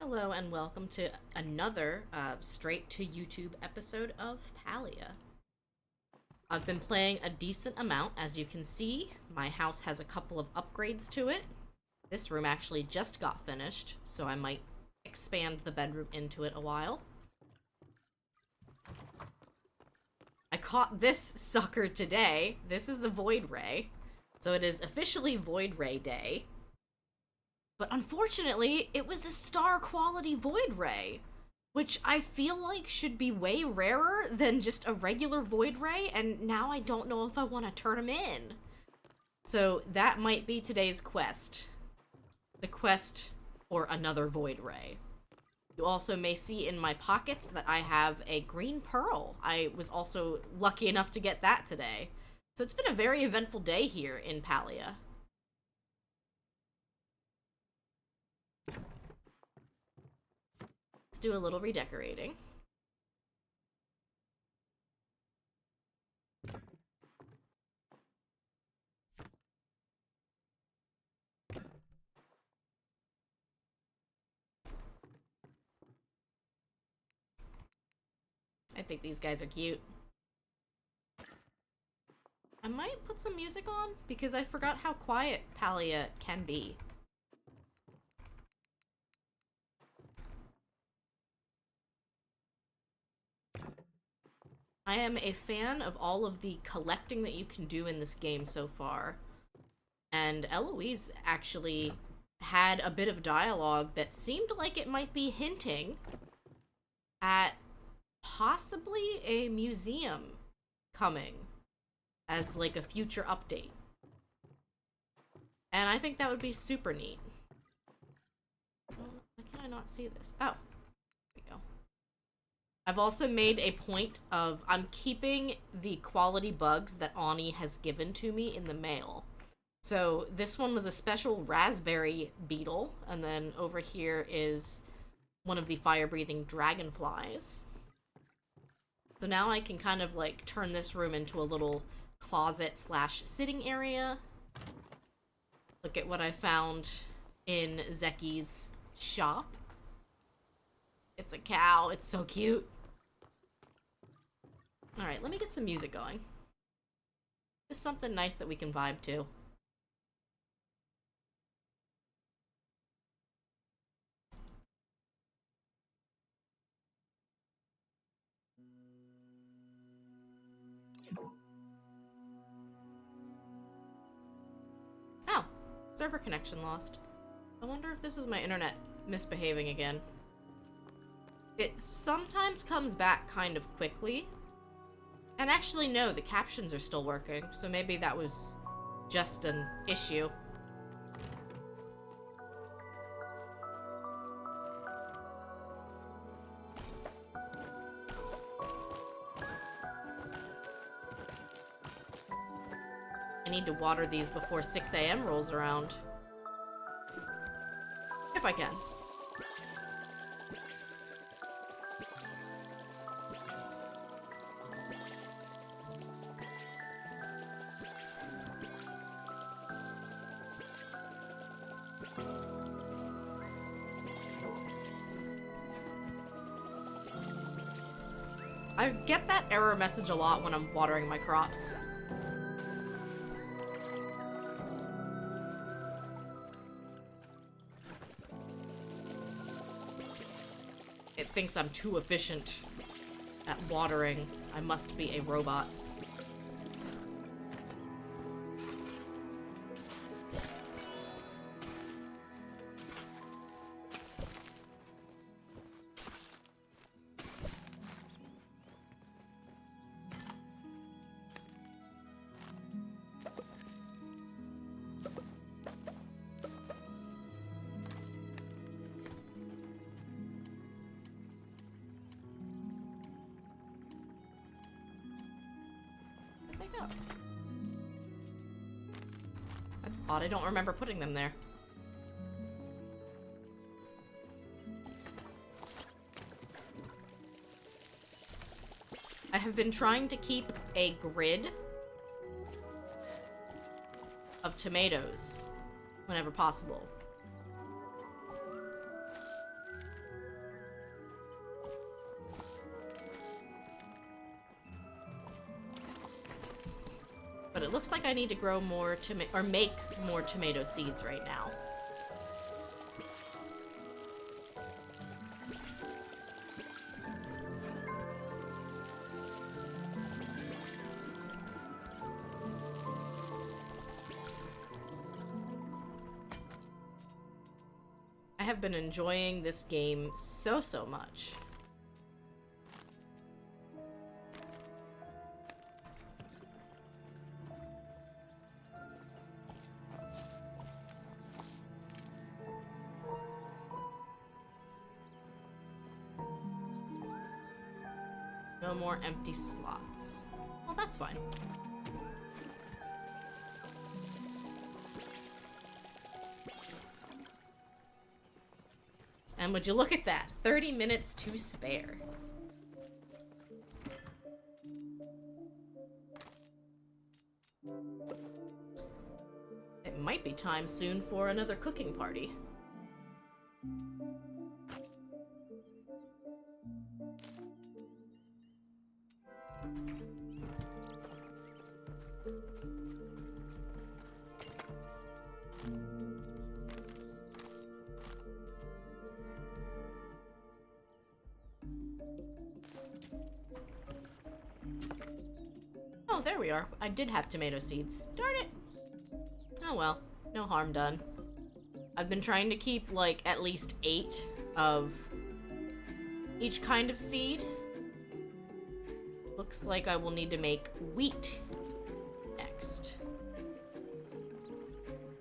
Hello and welcome to another straight to YouTube episode of Palia. I've been playing a decent amount. As you can see, my house has a couple of upgrades to it. This room actually just got finished, so I might expand the bedroom into it a while. I caught this sucker today. This is the Void Ray. So it is officially Void Ray Day. But unfortunately, it was a star quality Void Ray, which I feel like should be way rarer than just a regular Void Ray, and now I don't know if I want to turn him in. So that might be today's quest. The quest for another Void Ray. You also may see in my pockets that I have a green pearl. I was also lucky enough to get that today. So it's been a very eventful day here in Palia. Let's do a little redecorating. I think these guys are cute. I might put some music on because I forgot how quiet Palia can be. I am a fan of all of the collecting that you can do in this game so far. And Eloise actually had a bit of dialogue that seemed like it might be hinting at possibly a museum coming as like a future update. And I think that would be super neat. Why can I not see this? Oh, there we go. I've also made a point of I'm keeping the quality bugs that Ani has given to me in the mail. So this one was a special raspberry beetle, and then over here is one of the fire-breathing dragonflies. So now I can kind of like turn this room into a little closet slash sitting area. Look at what I found in Zeki's shop. It's a cow. It's so cute. Alright, let me get some music going. Just something nice that we can vibe to. Oh, server connection lost. I wonder if this is my internet misbehaving again. It sometimes comes back kind of quickly. And actually, no, the captions are still working, so maybe that was just an issue. I need to water these before 6 a.m. rolls around. If I can. I get that error message a lot when I'm watering my crops. It thinks I'm too efficient at watering. I must be a robot. That's odd, I don't remember putting them there. I have been trying to keep a grid of tomatoes whenever possible. But it looks like I need to grow more or make more tomato seeds right now. I have been enjoying this game so much. No more empty slots. Well, that's fine. And would you look at that? 30 minutes to spare. It might be time soon for another cooking party. Oh, there we are. I did have tomato seeds. Darn it! Oh well, no harm done. I've been trying to keep, like, at least 8 of each kind of seed. Looks like I will need to make wheat next.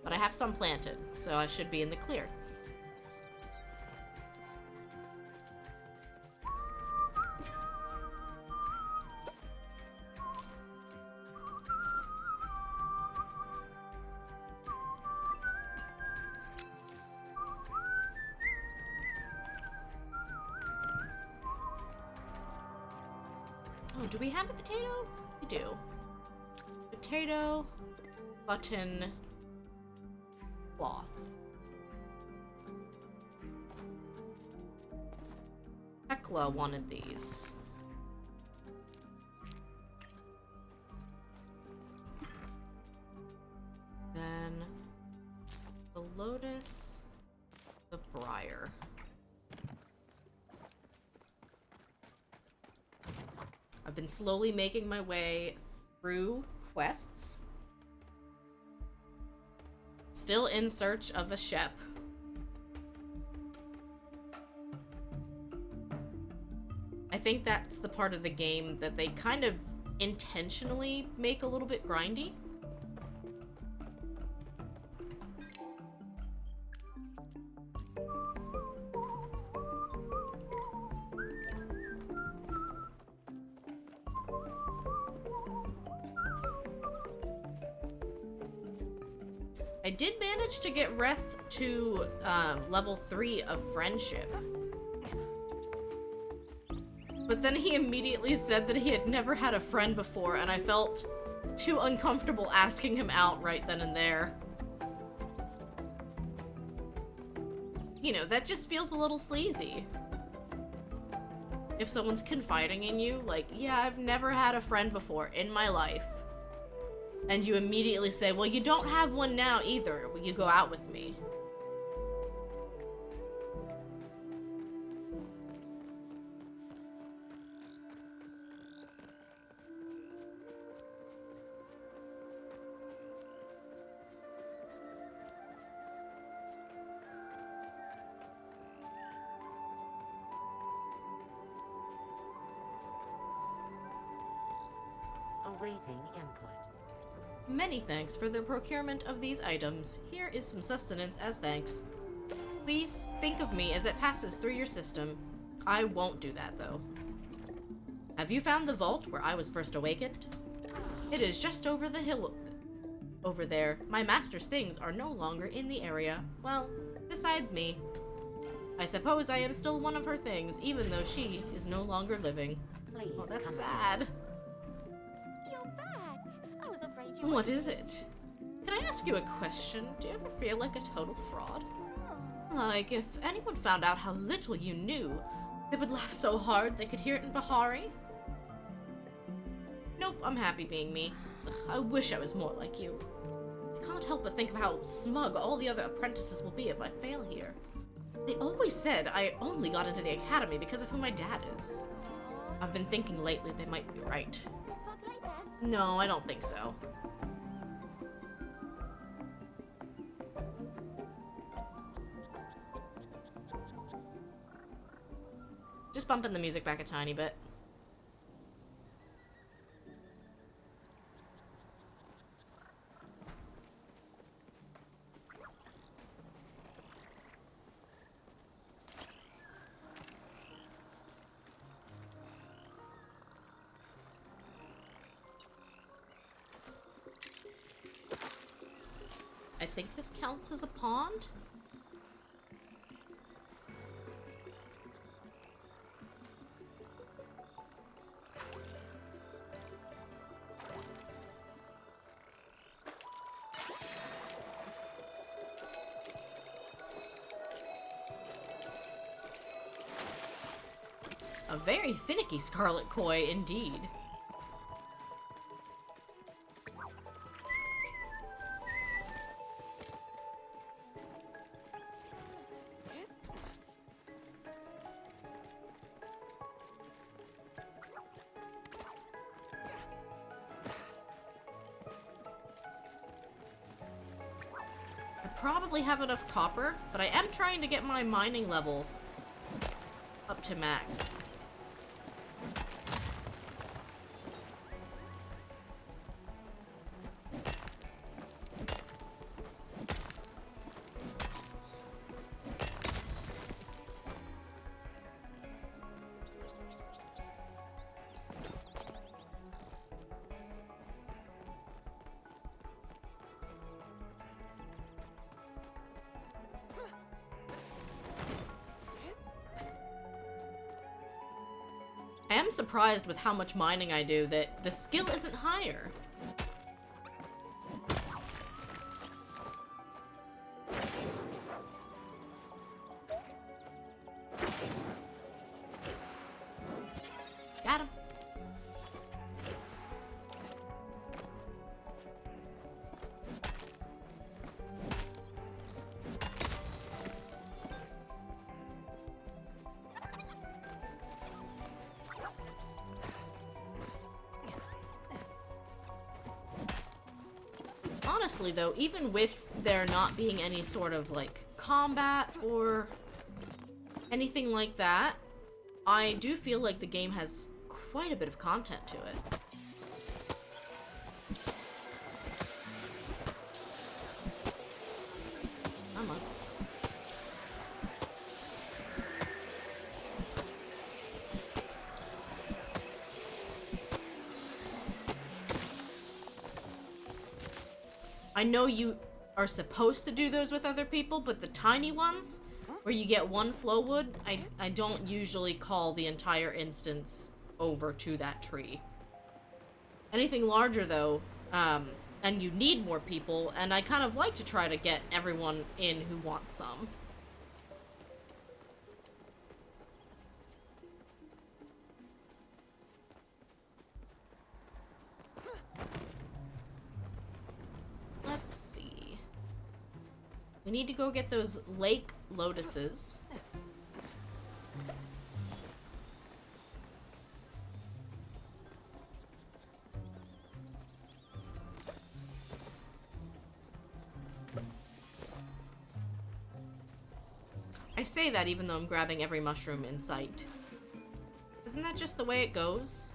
But I have some planted, so I should be in the clear. Oh, do we have a potato? We do. Potato, button, cloth. Hecla wanted these. Then the lotus, the briar. I've been slowly making my way through quests. Still in search of a Shep. I think that's the part of the game that they kind of intentionally make a little bit grindy. I did manage to get Reth to level 3 of friendship. But then he immediately said that he had never had a friend before, and I felt too uncomfortable asking him out right then and there. You know, that just feels a little sleazy. If someone's confiding in you, like, yeah, I've never had a friend before in my life. And you immediately say, well, you don't have one now either. Will you go out with me? Awaiting input. Many thanks for the procurement of these items. Here is some sustenance as thanks. Please think of me as it passes through your system. I won't do that, though. Have you found the vault where I was first awakened? It is just over the hill over there. My master's things are no longer in the area. Well, besides me. I suppose I am still one of her things, even though she is no longer living. Please Oh, that's come sad. You're back. I was afraid you What is it? Can I ask you a question? Do you ever feel like a total fraud? Like, if anyone found out how little you knew, they would laugh so hard they could hear it in Bahari? Nope, I'm happy being me. I wish I was more like you. I can't help but think of how smug all the other apprentices will be if I fail here. They always said I only got into the academy because of who my dad is. I've been thinking lately they might be right. No, I don't think so. Just bumping the music back a tiny bit. I think this counts as a pond? A very finicky scarlet koi, indeed. I probably have enough copper, but I am trying to get my mining level up to max. I am surprised with how much mining I do that the skill isn't higher. Got him. Honestly, though, even with there not being any sort of, like, combat or anything like that, I do feel like the game has quite a bit of content to it. Come on. I know you are supposed to do those with other people, but the tiny ones, where you get one flow wood, I don't usually call the entire instance over to that tree. Anything larger, though, and you need more people, and I kind of like to try to get everyone in who wants some. Let's see. We need to go get those lake lotuses. I say that even though I'm grabbing every mushroom in sight. Isn't that just the way it goes?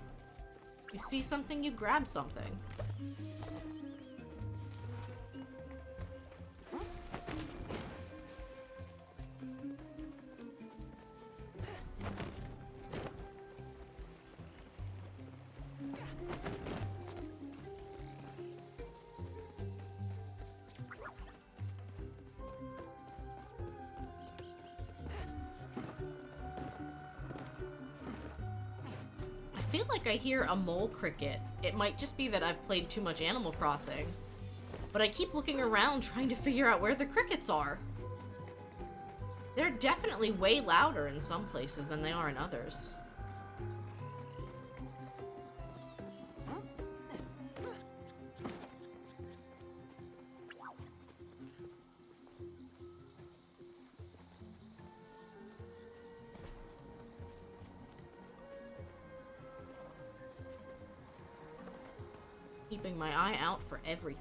You see something, you grab something. I feel like I hear a mole cricket. It might just be that I've played too much Animal Crossing. But I keep looking around trying to figure out where the crickets are. They're definitely way louder in some places than they are in others. Keeping my eye out for everything.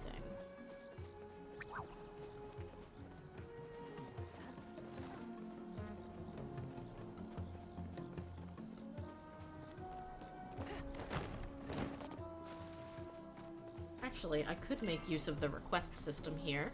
Actually, I could make use of the request system here.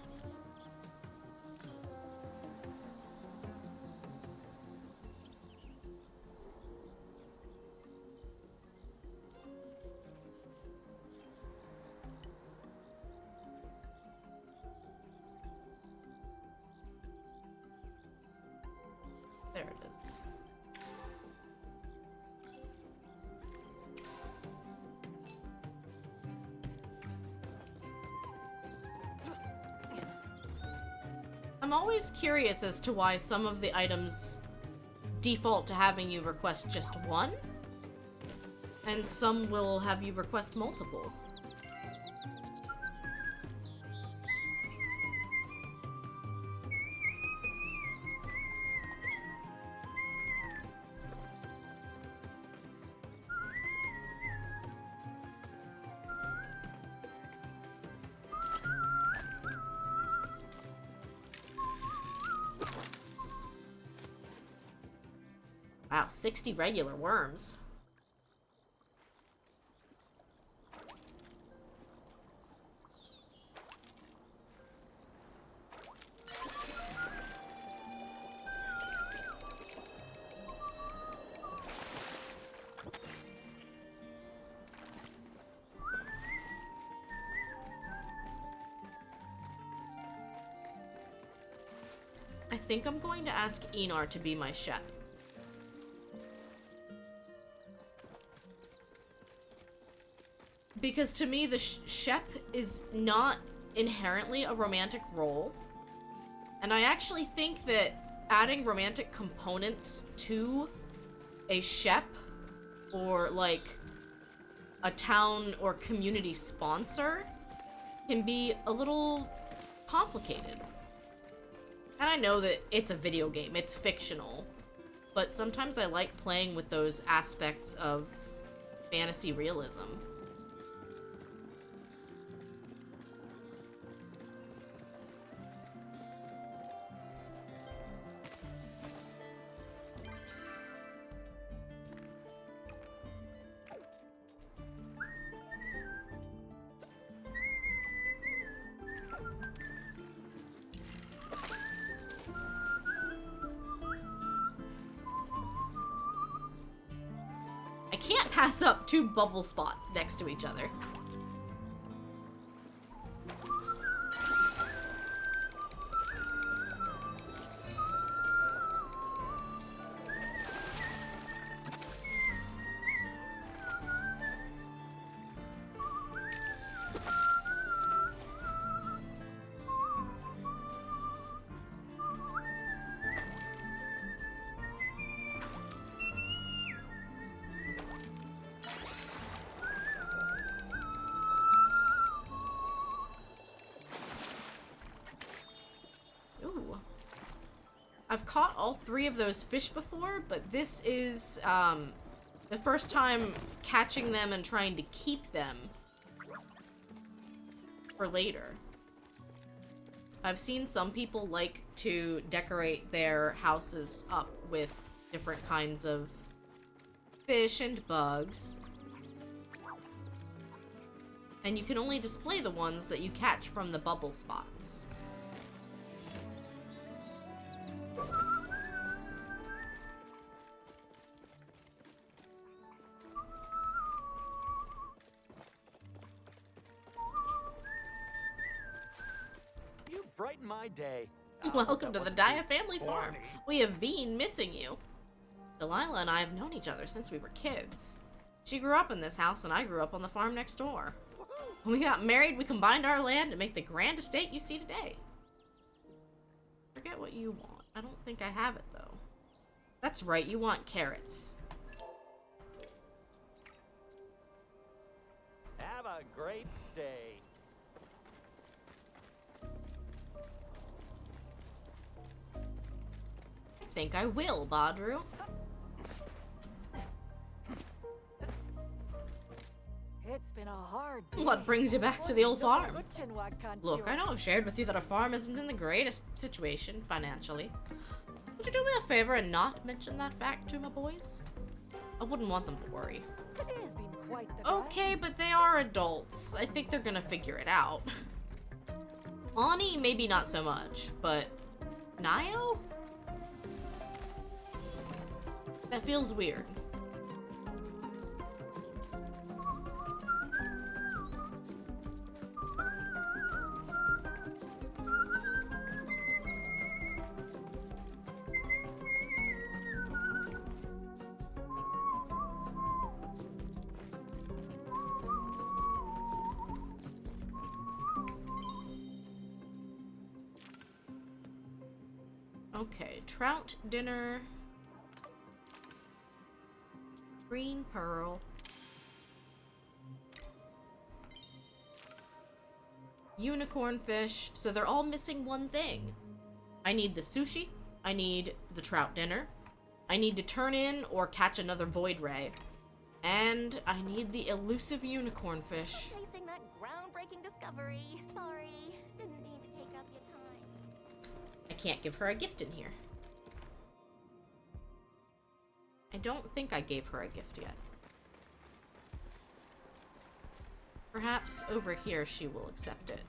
There it is. I'm always curious as to why some of the items default to having you request just one, and some will have you request multiple. Wow, 60 regular worms. I think I'm going to ask E04 to be my chef. Because to me, the Shep is not inherently a romantic role. And I actually think that adding romantic components to a Shep, or like a town or community sponsor, can be a little complicated. And I know that it's a video game, it's fictional, but sometimes I like playing with those aspects of fantasy realism. I can't pass up two bubble spots next to each other. Ooh. I've caught all three of those fish before, but this is the first time catching them and trying to keep them for later. I've seen some people like to decorate their houses up with different kinds of fish and bugs. And you can only display the ones that you catch from the bubble spots. You brighten my day. Welcome to the Dia family farm. We have been missing you. Delilah and I have known each other since we were kids. She grew up in this house and I grew up on the farm next door. When we got married, we combined our land to make the grand estate you see today. Forget what you want. I don't think I have it, though. That's right, you want carrots. Have a great day. I think I will, Badru. It's been a hard day. What brings you back to the old farm? Look, I know know. I've shared with you that our farm isn't in the greatest situation financially. Would you do me a favor and not mention that fact to my boys? I wouldn't want them to worry. It has been quite the Okay, but they are adults. I think they're gonna figure it out. Ani, maybe not so much, but Nio? That feels weird. Okay, trout dinner. Green pearl. Unicorn fish. So they're all missing one thing. I need the sushi. I need the trout dinner. I need to turn in or catch another void ray. And I need the elusive unicorn fish. Chasing that groundbreaking discovery. Sorry, didn't mean to take up your time. I can't give her a gift in here. I don't think I gave her a gift yet. Perhaps over here she will accept it.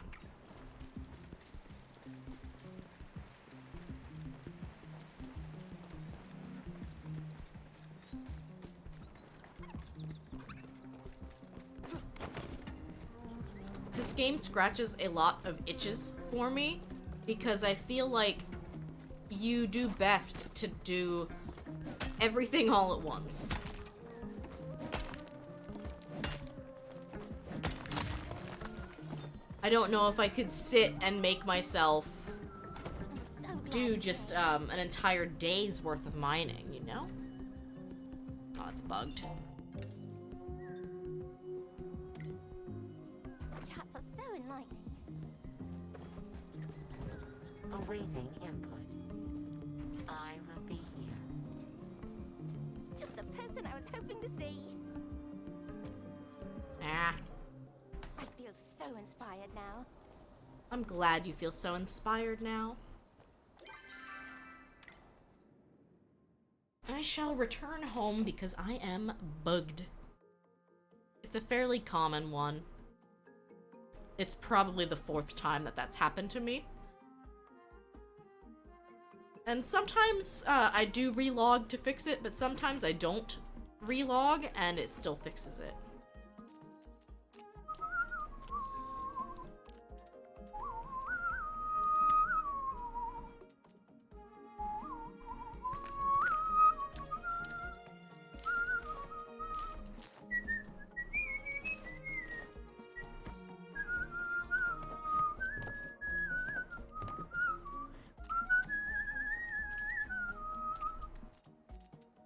This game scratches a lot of itches for me because I feel like you do best to do everything all at once. I don't know if I could sit and make myself So glad do you just came. an entire day's worth of mining, you know? Oh, it's bugged. Chats are so enlightening. Awaiting input. I will be here. Just the person I was hoping to see. Ah, I feel so inspired now. I'm glad you feel so inspired now. I shall return home because I am bugged. It's a fairly common one. It's probably the 4th time that that's happened to me. And sometimes I do relog to fix it, but sometimes I don't relog and it still fixes it.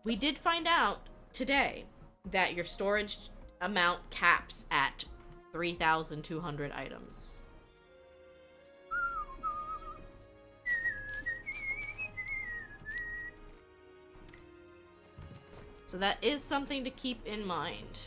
We did find out today that your storage amount caps at 3,200 items. So that is something to keep in mind.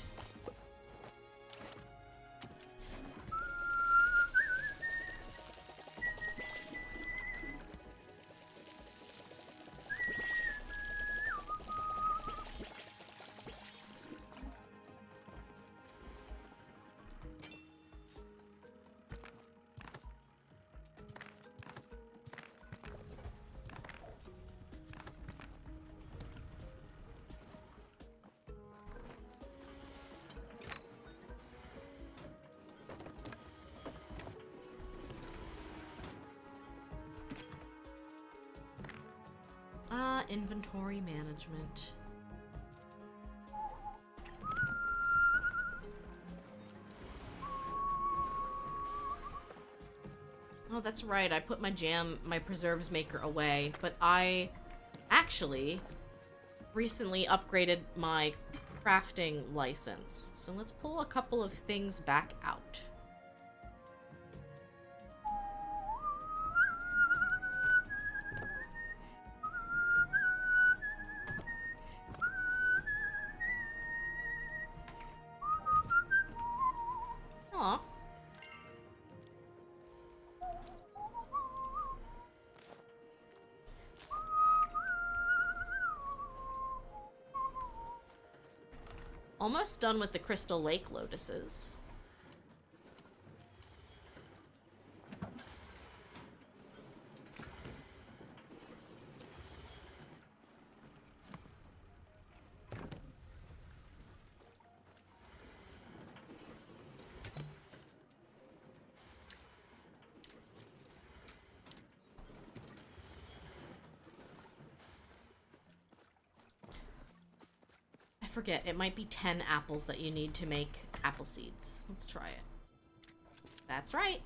Inventory management. Oh, that's right. I put my preserves maker away, but I actually recently upgraded my crafting license. So let's pull a couple of things back out. Almost done with the Crystal Lake lotuses. Forget, it might be 10 apples that you need to make apple seeds. Let's try it. That's right.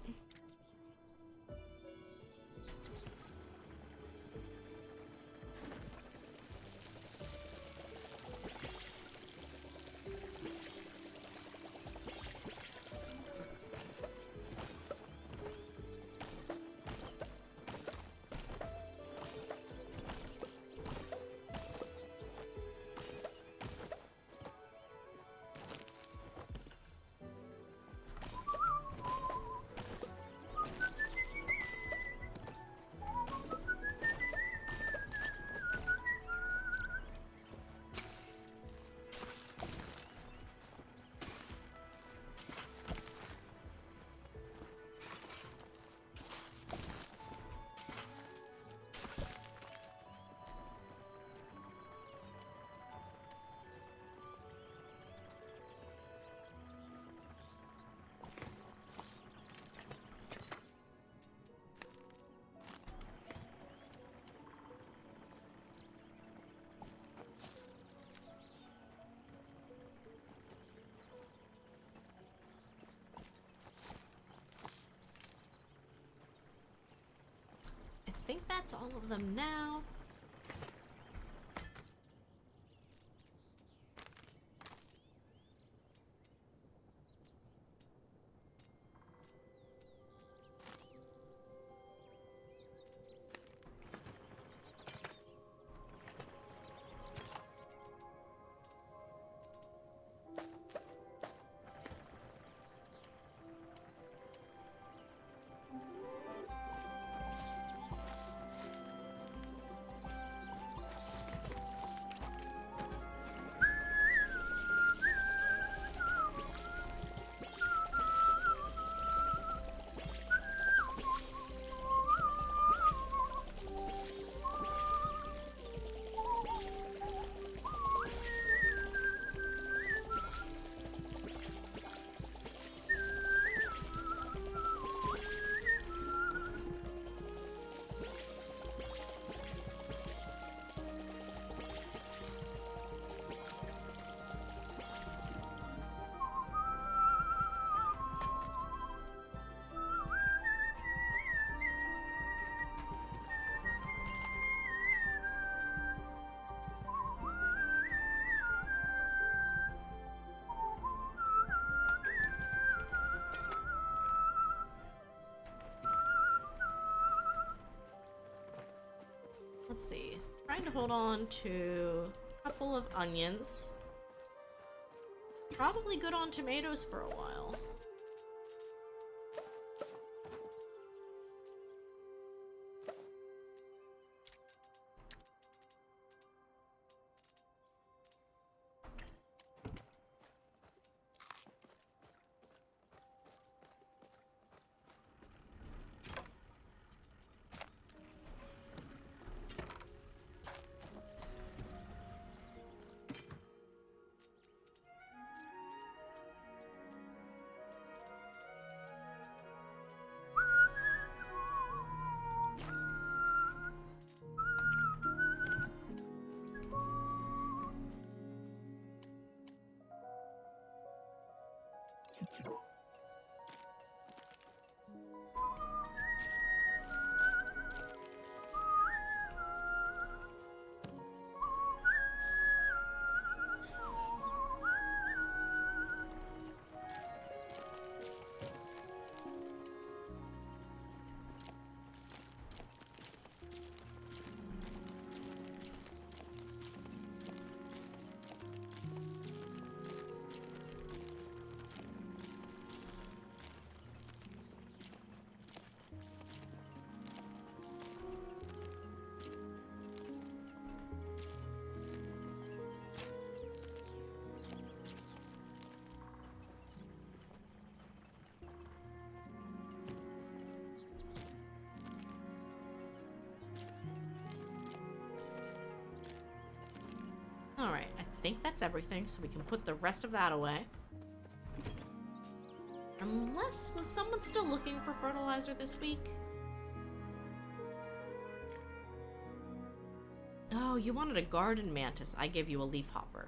I think that's all of them now. Let's see. Trying to hold on to a couple of onions. Probably good on tomatoes for a while. Alright, I think that's everything, so we can put the rest of that away. Unless, was someone still looking for fertilizer this week? Oh, you wanted a garden mantis. I gave you a leaf hopper.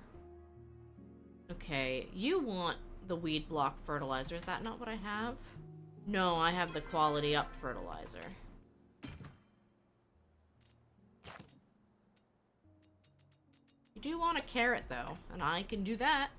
Okay, you want the weed block fertilizer. Is that not what I have? No, I have the quality up fertilizer. You do want a carrot, though, and I can do that.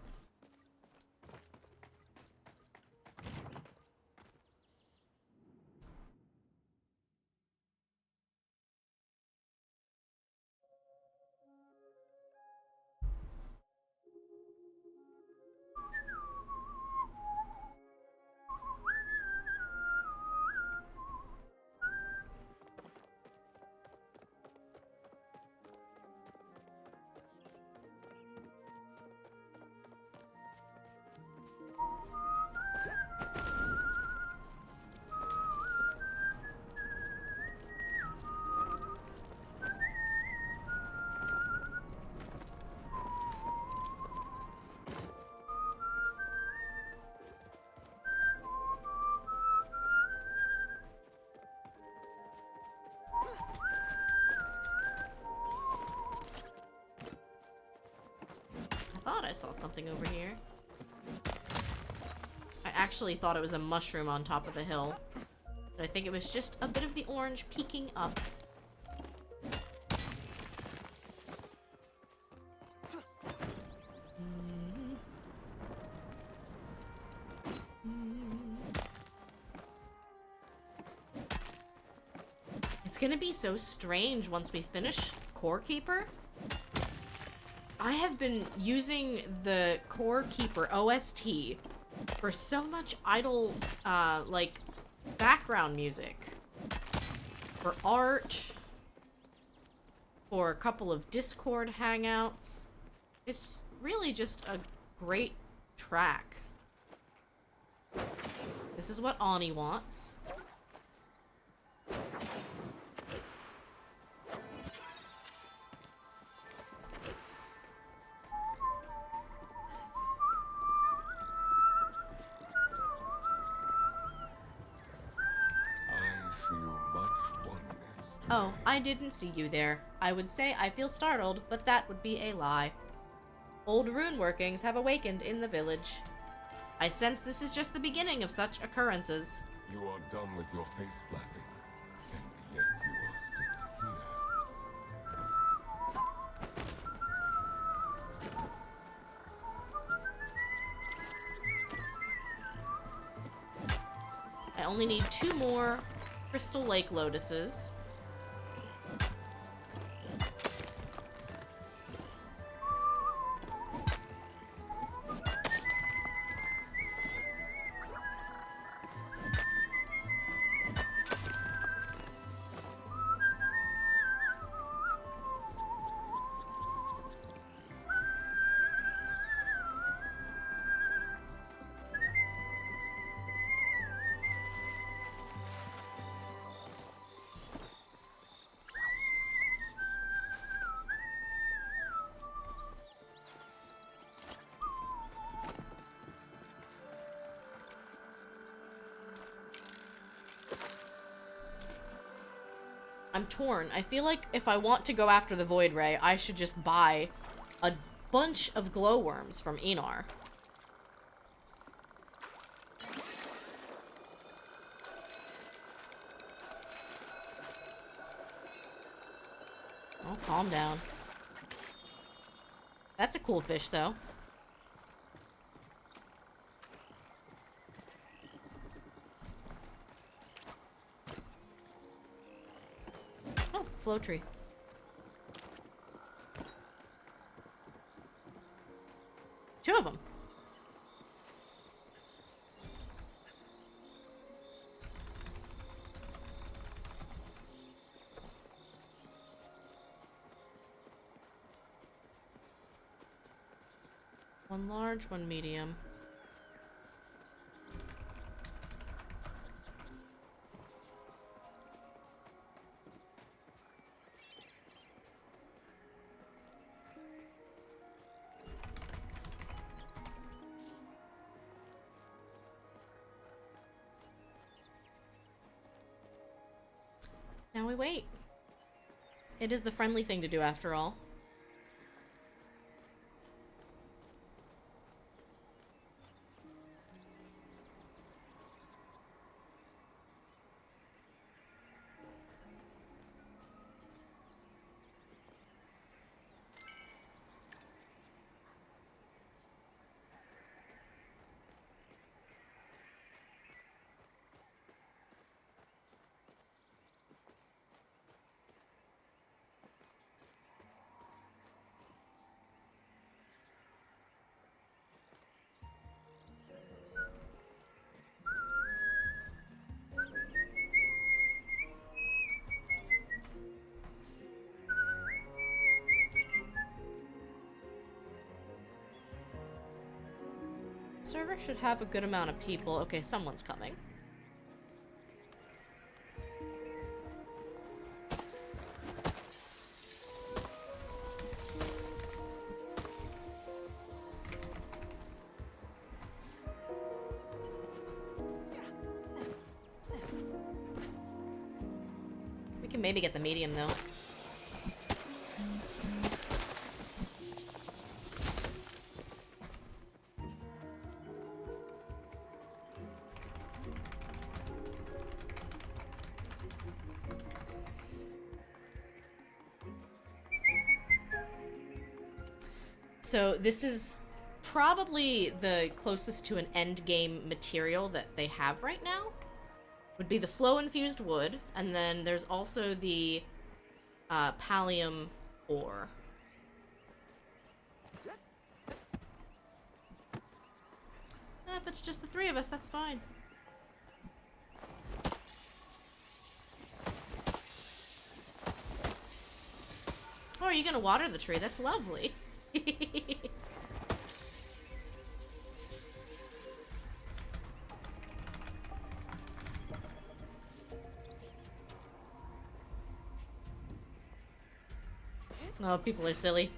I saw something over here. I actually thought it was a mushroom on top of the hill, but I think it was just a bit of the orange peeking up. It's gonna be so strange once we finish Core Keeper. I have been using the Core Keeper OST for so much idle, like, background music. For art. For a couple of Discord hangouts. It's really just a great track. This is what Ani wants. Oh, I didn't see you there. I would say I feel startled, but that would be a lie. Old rune workings have awakened in the village. I sense this is just the beginning of such occurrences. You are done with your face flapping, and yet you are still here. I only need 2 more Crystal Lake Lotuses. I'm torn. I feel like if I want to go after the Void Ray, I should just buy a bunch of glowworms from E04. Oh, calm down. That's a cool fish, though. Flow tree. Two of them. One large, one medium. Now we wait. It is the friendly thing to do after all. Server should have a good amount of people. Okay, someone's coming. We can maybe get the medium though. So this is probably the closest to an end game material that they have right now. Would be the flow infused wood, and then there's also the pallium ore. If it's just the three of us, that's fine. Oh, are you gonna water the tree? That's lovely. Oh, people are silly.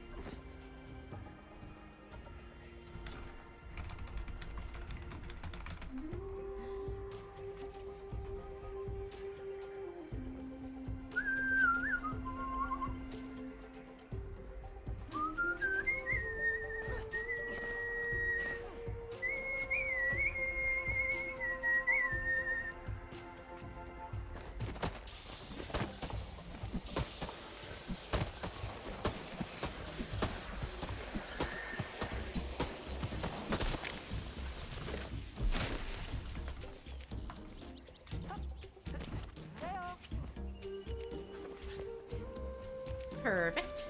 Perfect.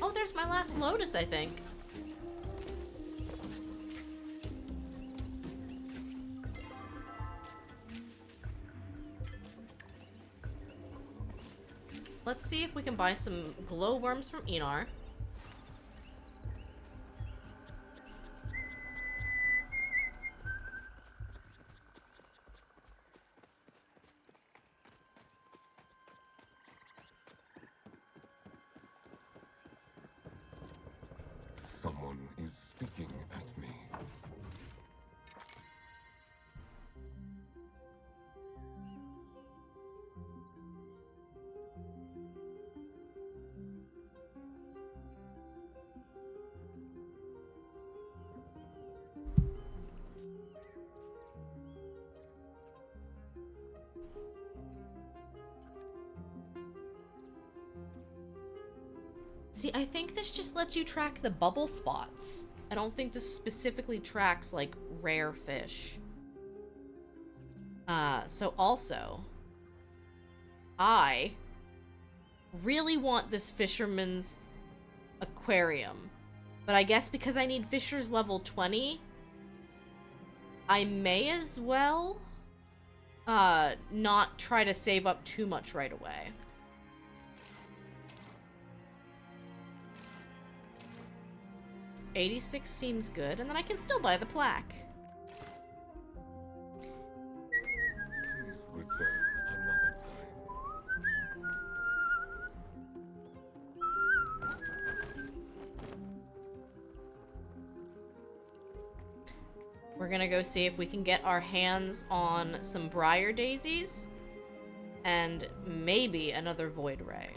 Oh, there's my last lotus, I think. Let's see if we can buy some glowworms from E04. Someone is speaking at me. See, I think this just lets you track the bubble spots. I don't think this specifically tracks, like, rare fish. So also, I really want this fisherman's aquarium. But I guess because I need Fisher's level 20, I may as well not try to save up too much right away. $86 seems good, and then I can still buy the plaque. Please return another time. We're gonna go see if we can get our hands on some briar daisies and maybe another void ray.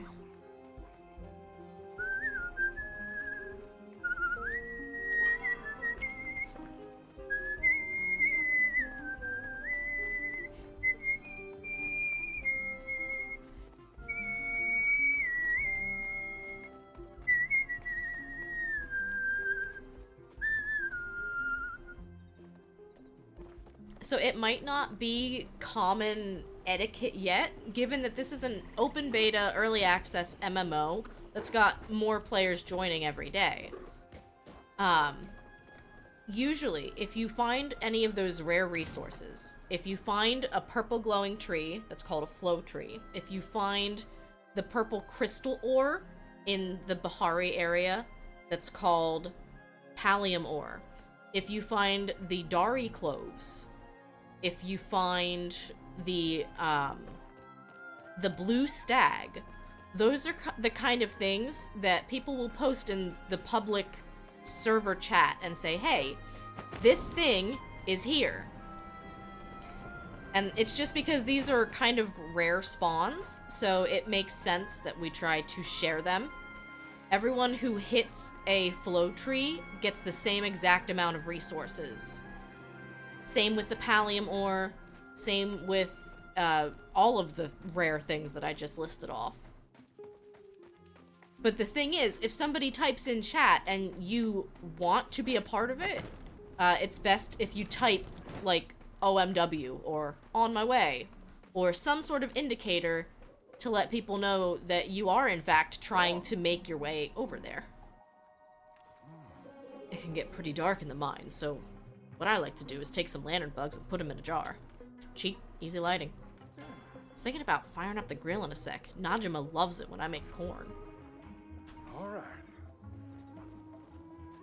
So it might not be common etiquette yet, given that this is an open beta, early access MMO that's got more players joining every day. Usually, if you find any of those rare resources, if you find a purple glowing tree, that's called a flow tree, if you find the purple crystal ore in the Bahari area, that's called Pallium ore, if you find the Dari cloves, if you find the blue stag, those are the kind of things that people will post in the public server chat and say, hey, this thing is here. And it's just because these are kind of rare spawns, so it makes sense that we try to share them. Everyone who hits a flow tree gets the same exact amount of resources. Same with the Pallium ore, same with all of the rare things that I just listed off. But the thing is, if somebody types in chat and you want to be a part of it, it's best if you type, like, OMW, or on my way, or some sort of indicator to let people know that you are, in fact, trying to make your way over there. It can get pretty dark in the mines, so what I like to do is take some lantern bugs and put them in a jar. Cheap, easy lighting. I was thinking about firing up the grill in a sec. Najima loves it when I make corn. Alright.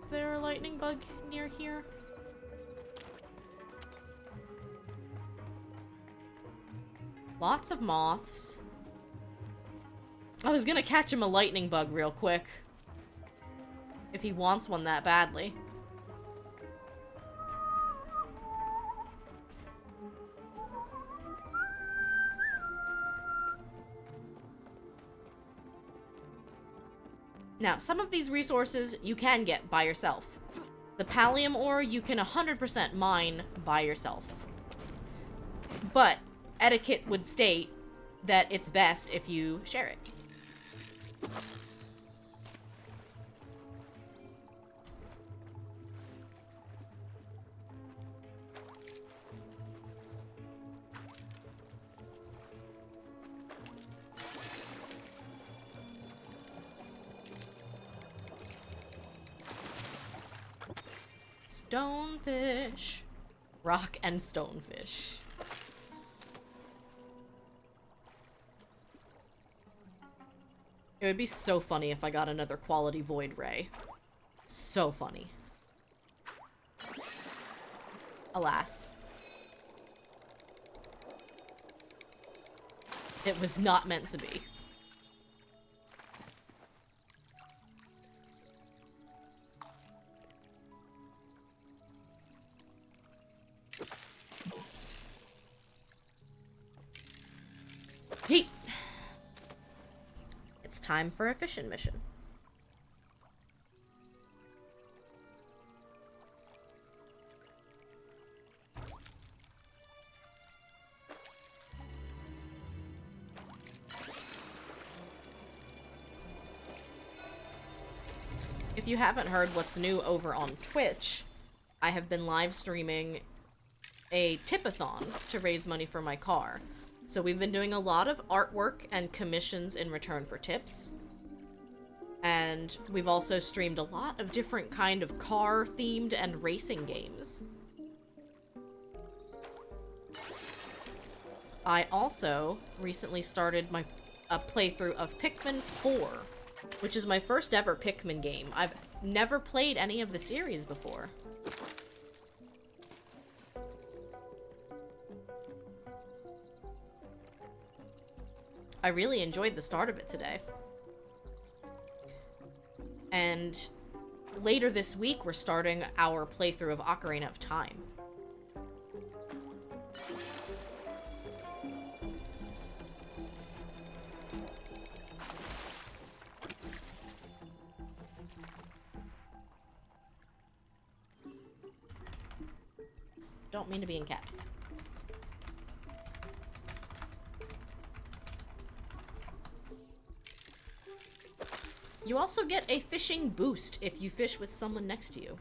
Is there a lightning bug near here? Lots of moths. I was gonna catch him a lightning bug real quick. If he wants one that badly. Now, some of these resources you can get by yourself. The Pallium ore you can 100% mine by yourself. But etiquette would state that it's best if you share it. Stonefish. Rock and stonefish. It would be so funny if I got another quality void ray. So funny. Alas. It was not meant to be. Heat. It's time for a fishing mission. If you haven't heard what's new over on Twitch, I have been live streaming a tipathon to raise money for my car. So we've been doing a lot of artwork and commissions in return for tips. And we've also streamed a lot of different kind of car-themed and racing games. I also recently started a playthrough of Pikmin 4, which is my first ever Pikmin game. I've never played any of the series before. I really enjoyed the start of it today. And later this week, we're starting our playthrough of Ocarina of Time. Don't mean to be in caps. You also get a fishing boost if you fish with someone next to you.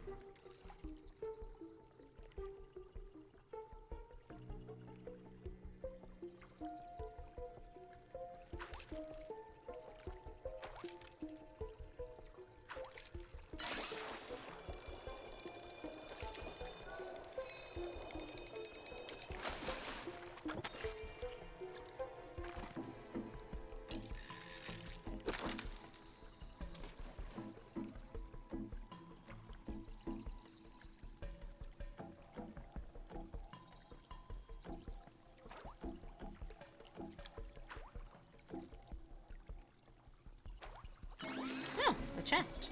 Chest.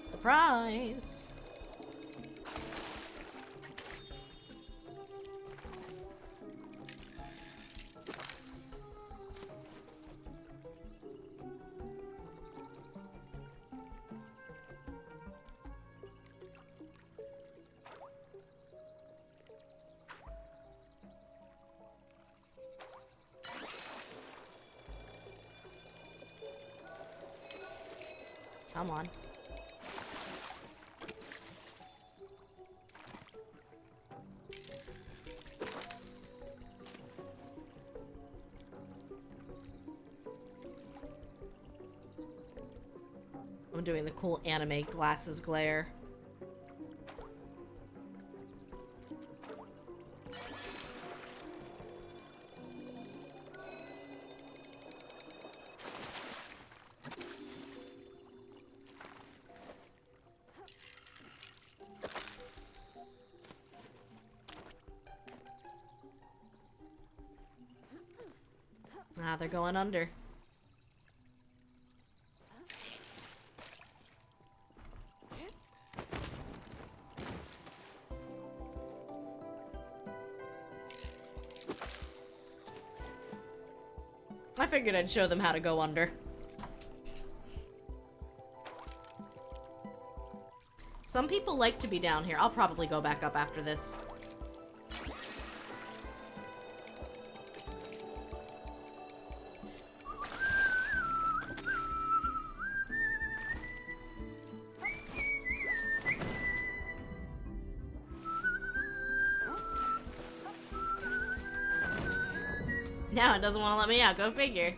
Surprise! Come on. I'm doing the cool anime glasses glare. Ah, they're going under. I figured I'd show them how to go under. Some people like to be down here. I'll probably go back up after this. Now it doesn't want to let me out. Go figure.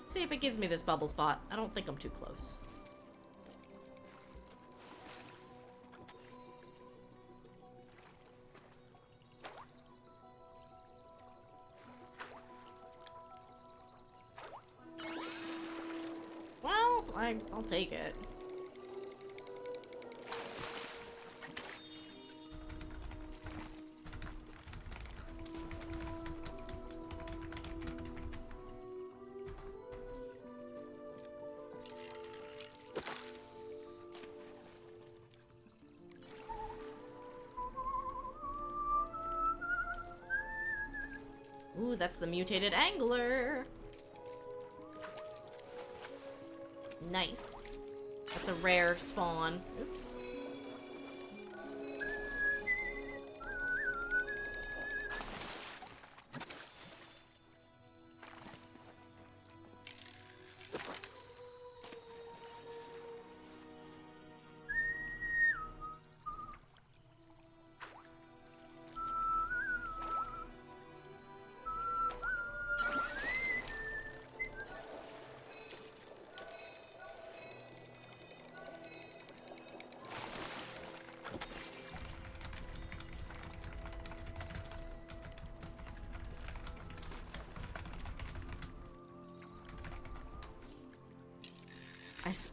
See if it gives me this bubble spot. I don't think I'm too close. Well, I'll take it. Ooh, that's the mutated angler. Nice. That's a rare spawn. Oops.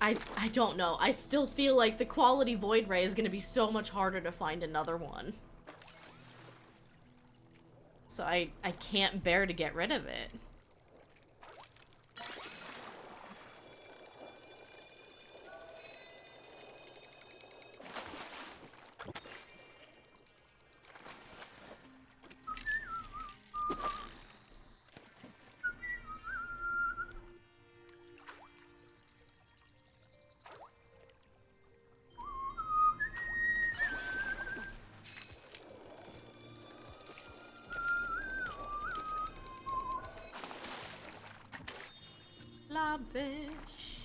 I don't know. I still feel like the quality Void Ray is gonna be so much harder to find another one. So I can't bear to get rid of it. Blobfish.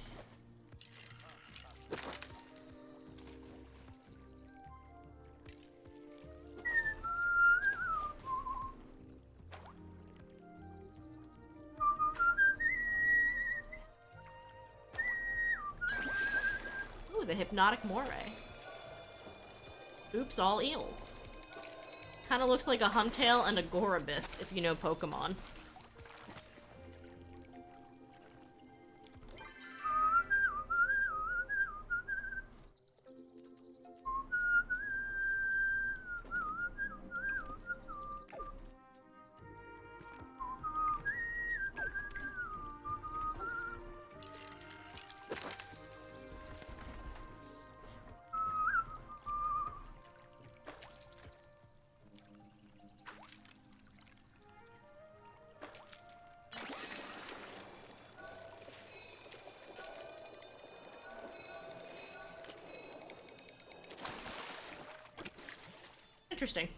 Ooh, the hypnotic moray. Oops, all eels. Kinda looks like a Huntail and a Gorobus, if you know Pokemon. Interesting.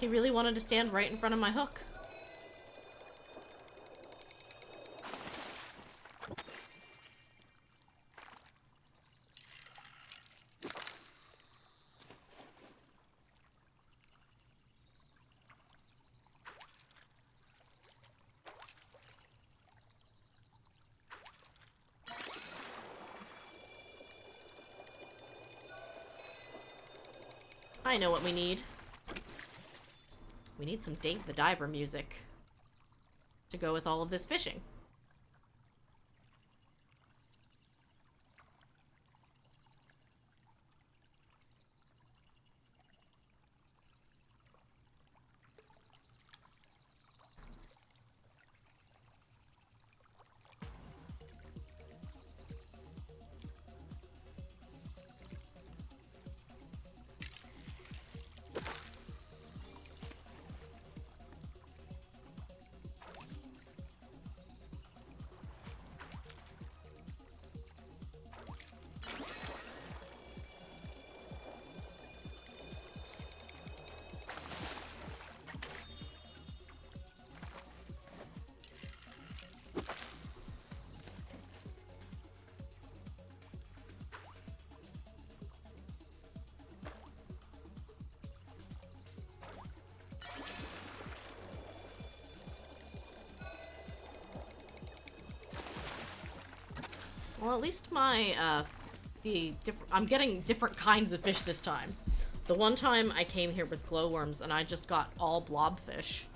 He really wanted to stand right in front of my hook. I know what we need. We need some Dave the Diver music to go with all of this fishing. Well, at least my, I'm getting different kinds of fish this time. The one time I came here with glowworms and I just got all blobfish.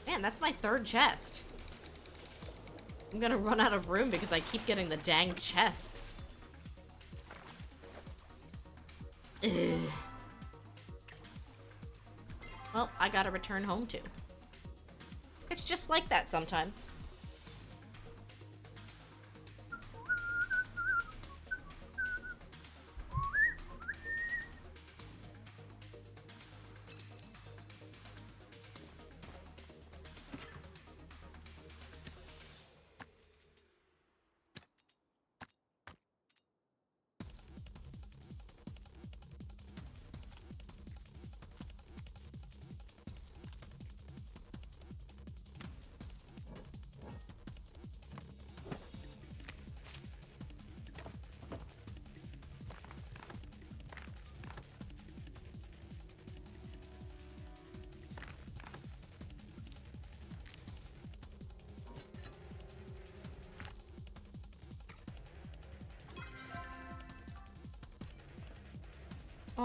Man, that's my third chest. I'm gonna run out of room because I keep getting the dang chests. Ugh. Well, I gotta return home too. It's just like that sometimes.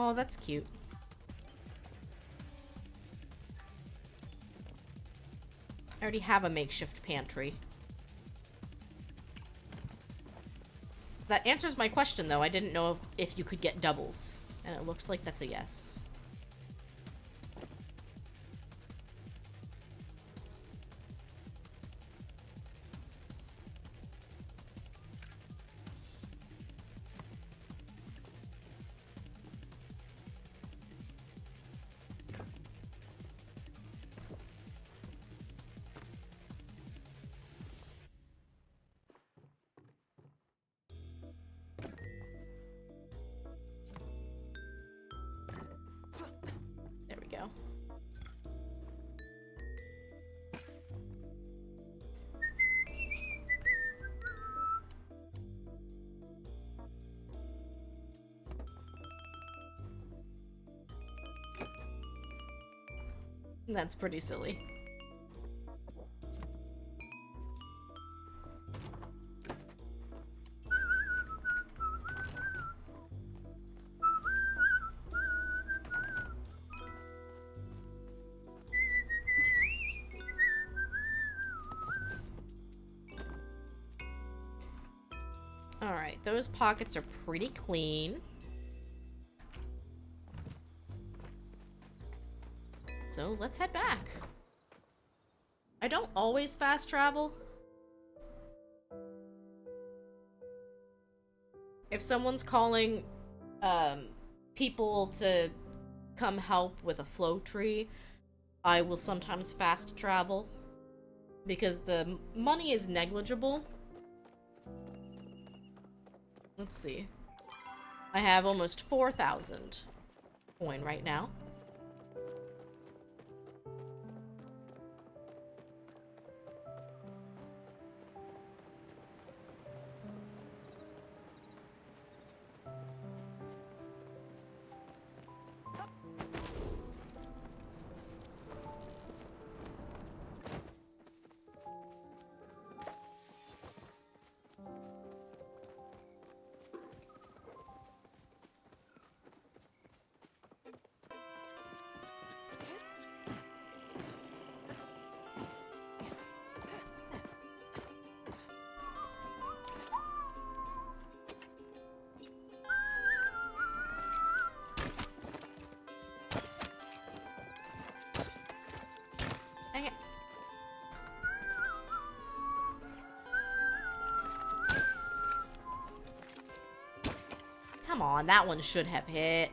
Oh, that's cute. I already have a makeshift pantry. That answers my question, though. I didn't know if you could get doubles. And it looks like that's a yes. There we go. That's pretty silly. Alright, those pockets are pretty clean. So let's head back. I don't always fast travel. If someone's calling people to come help with a flow tree, I will sometimes fast travel because the money is negligible. Let's see. I have almost 4,000 coin right now. Dang it. Come on, that one should have hit.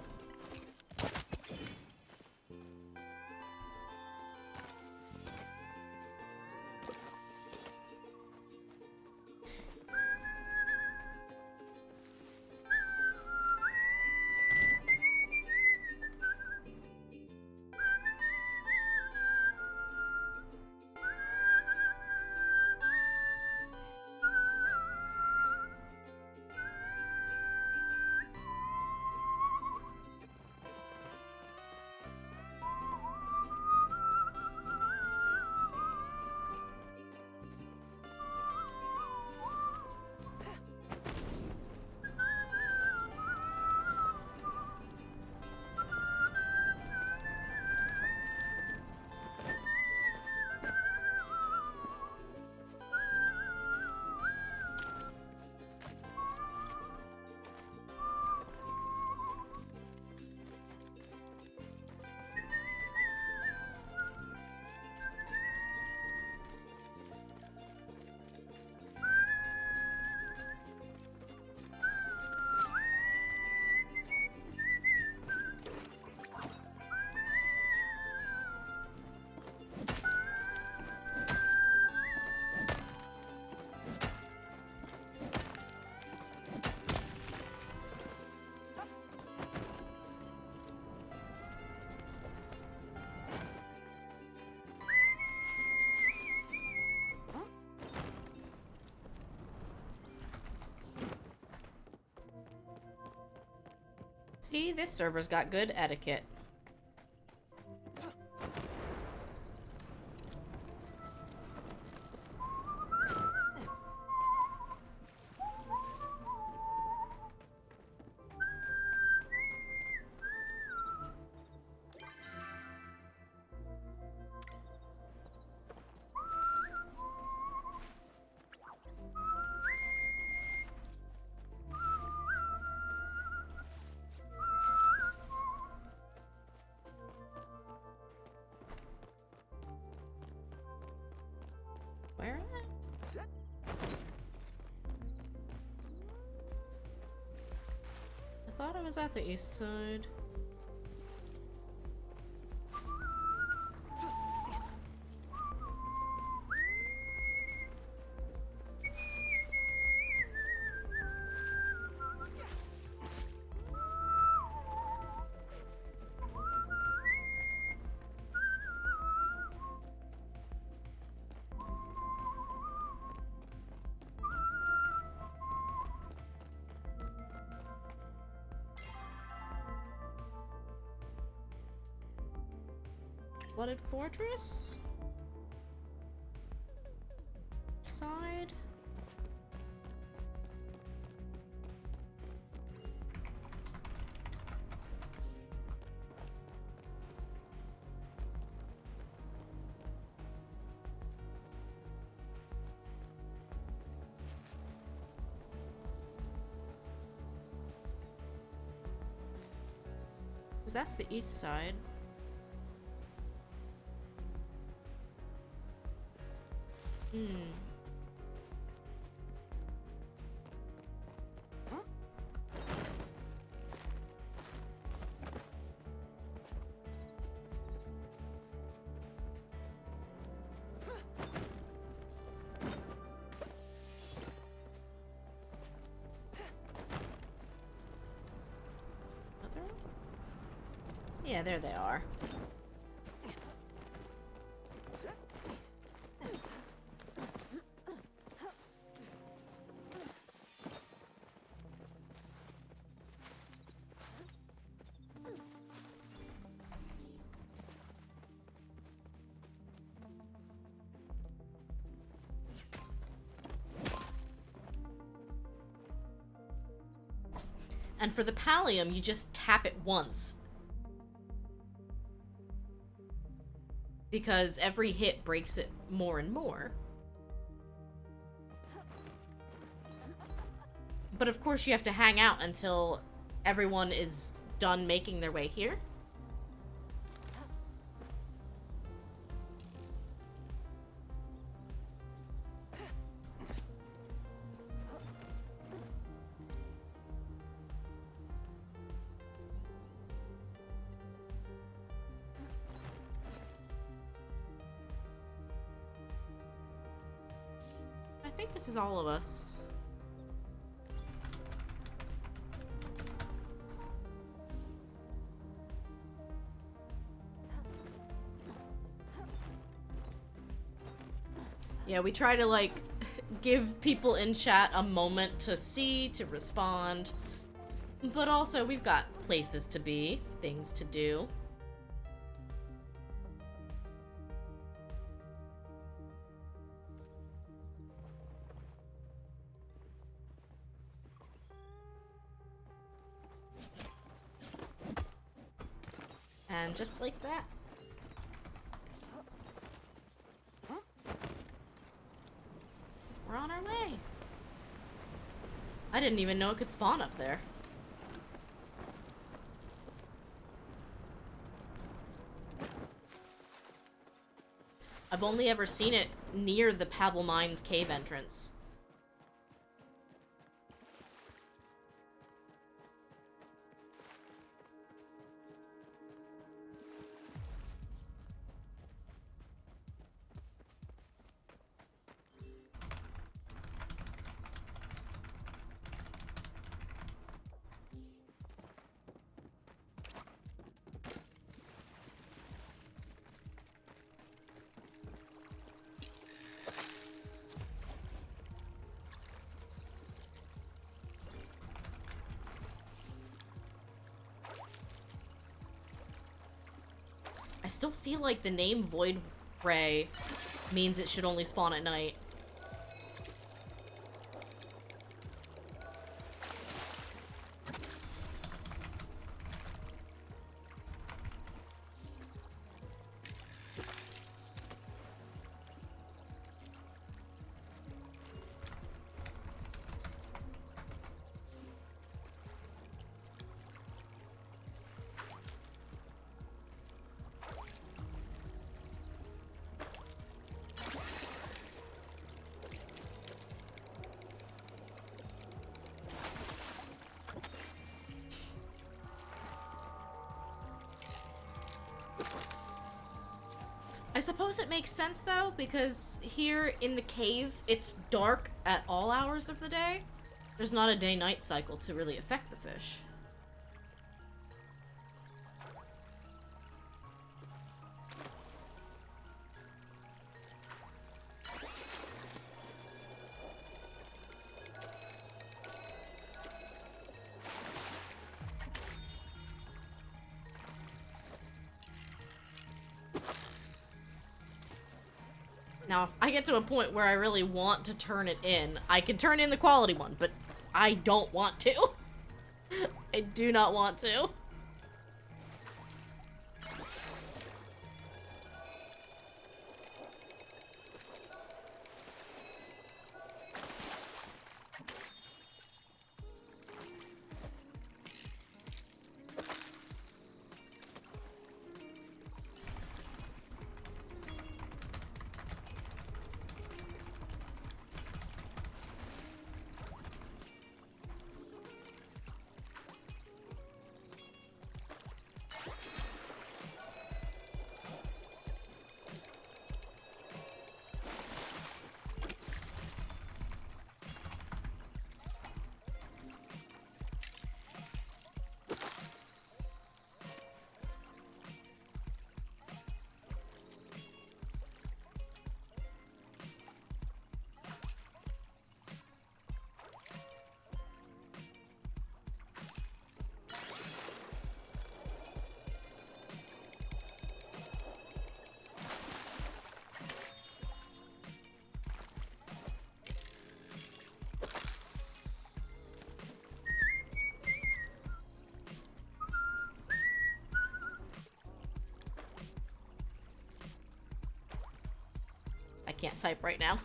See, this server's got good etiquette. thought it was at the east side. Flooded Fortress? Side? Because that's the east side. Yeah, there they are. And for the pallium, you just tap it once. Because every hit breaks it more and more. But of course you have to hang out until everyone is done making their way here. I think this is all of us. Yeah, we try to, like, give people in chat a moment to see, to respond. But also, we've got places to be, things to do. And just like that. We're on our way. I didn't even know it could spawn up there. I've only ever seen it near the Pavel Mines cave entrance. I still feel like the name Void Ray means it should only spawn at night. I suppose it makes sense, though, because here in the cave, it's dark at all hours of the day. There's not a day-night cycle to really affect the fish. Now, if I get to a point where I really want to turn it in, I can turn in the quality one, but I don't want to. I do not want to. I can't type right now.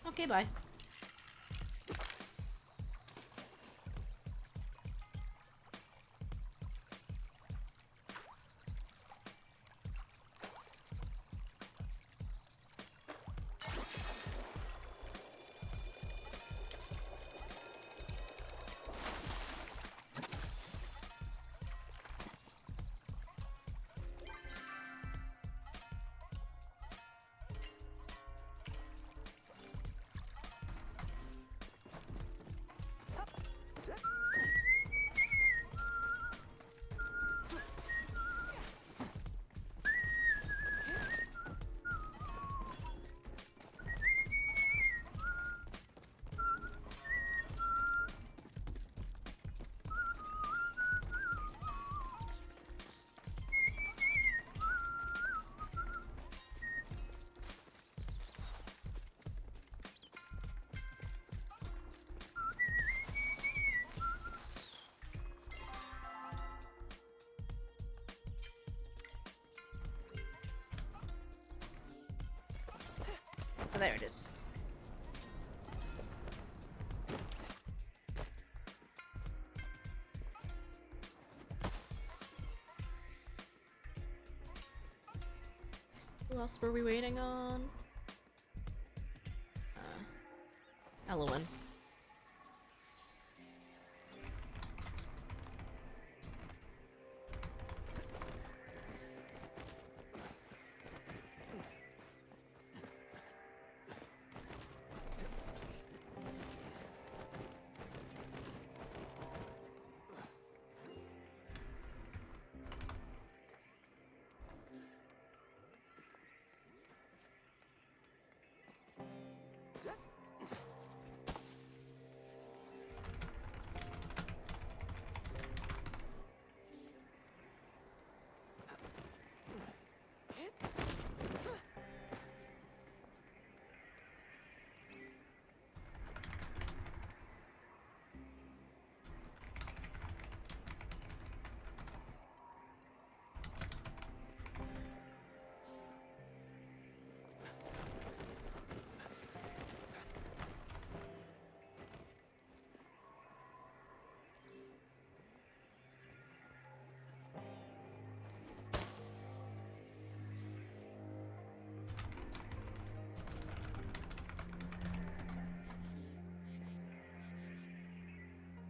Okay, bye. Oh, there it is. Who else were we waiting on? Elowen.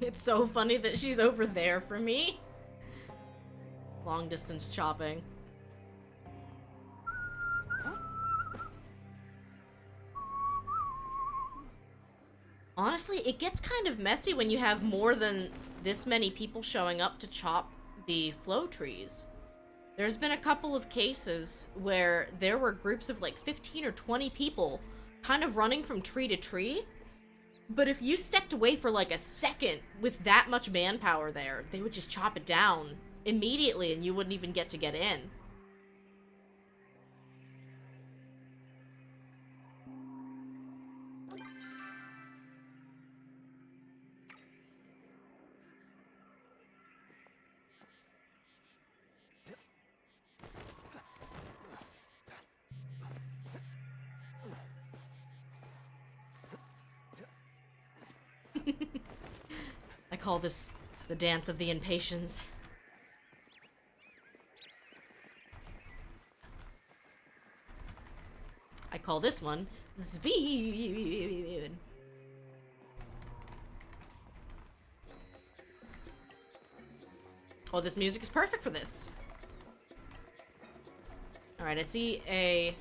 It's so funny that she's over there for me. Long distance chopping. Honestly, it gets kind of messy when you have more than this many people showing up to chop the flow trees. There's been a couple of cases where there were groups of like 15 or 20 people kind of running from tree to tree. But if you stepped away for like a second with that much manpower there, they would just chop it down immediately and you wouldn't even get to get in. I call this the dance of the impatiens. I call this one speed. Oh, this music is perfect for this. Alright, I see a...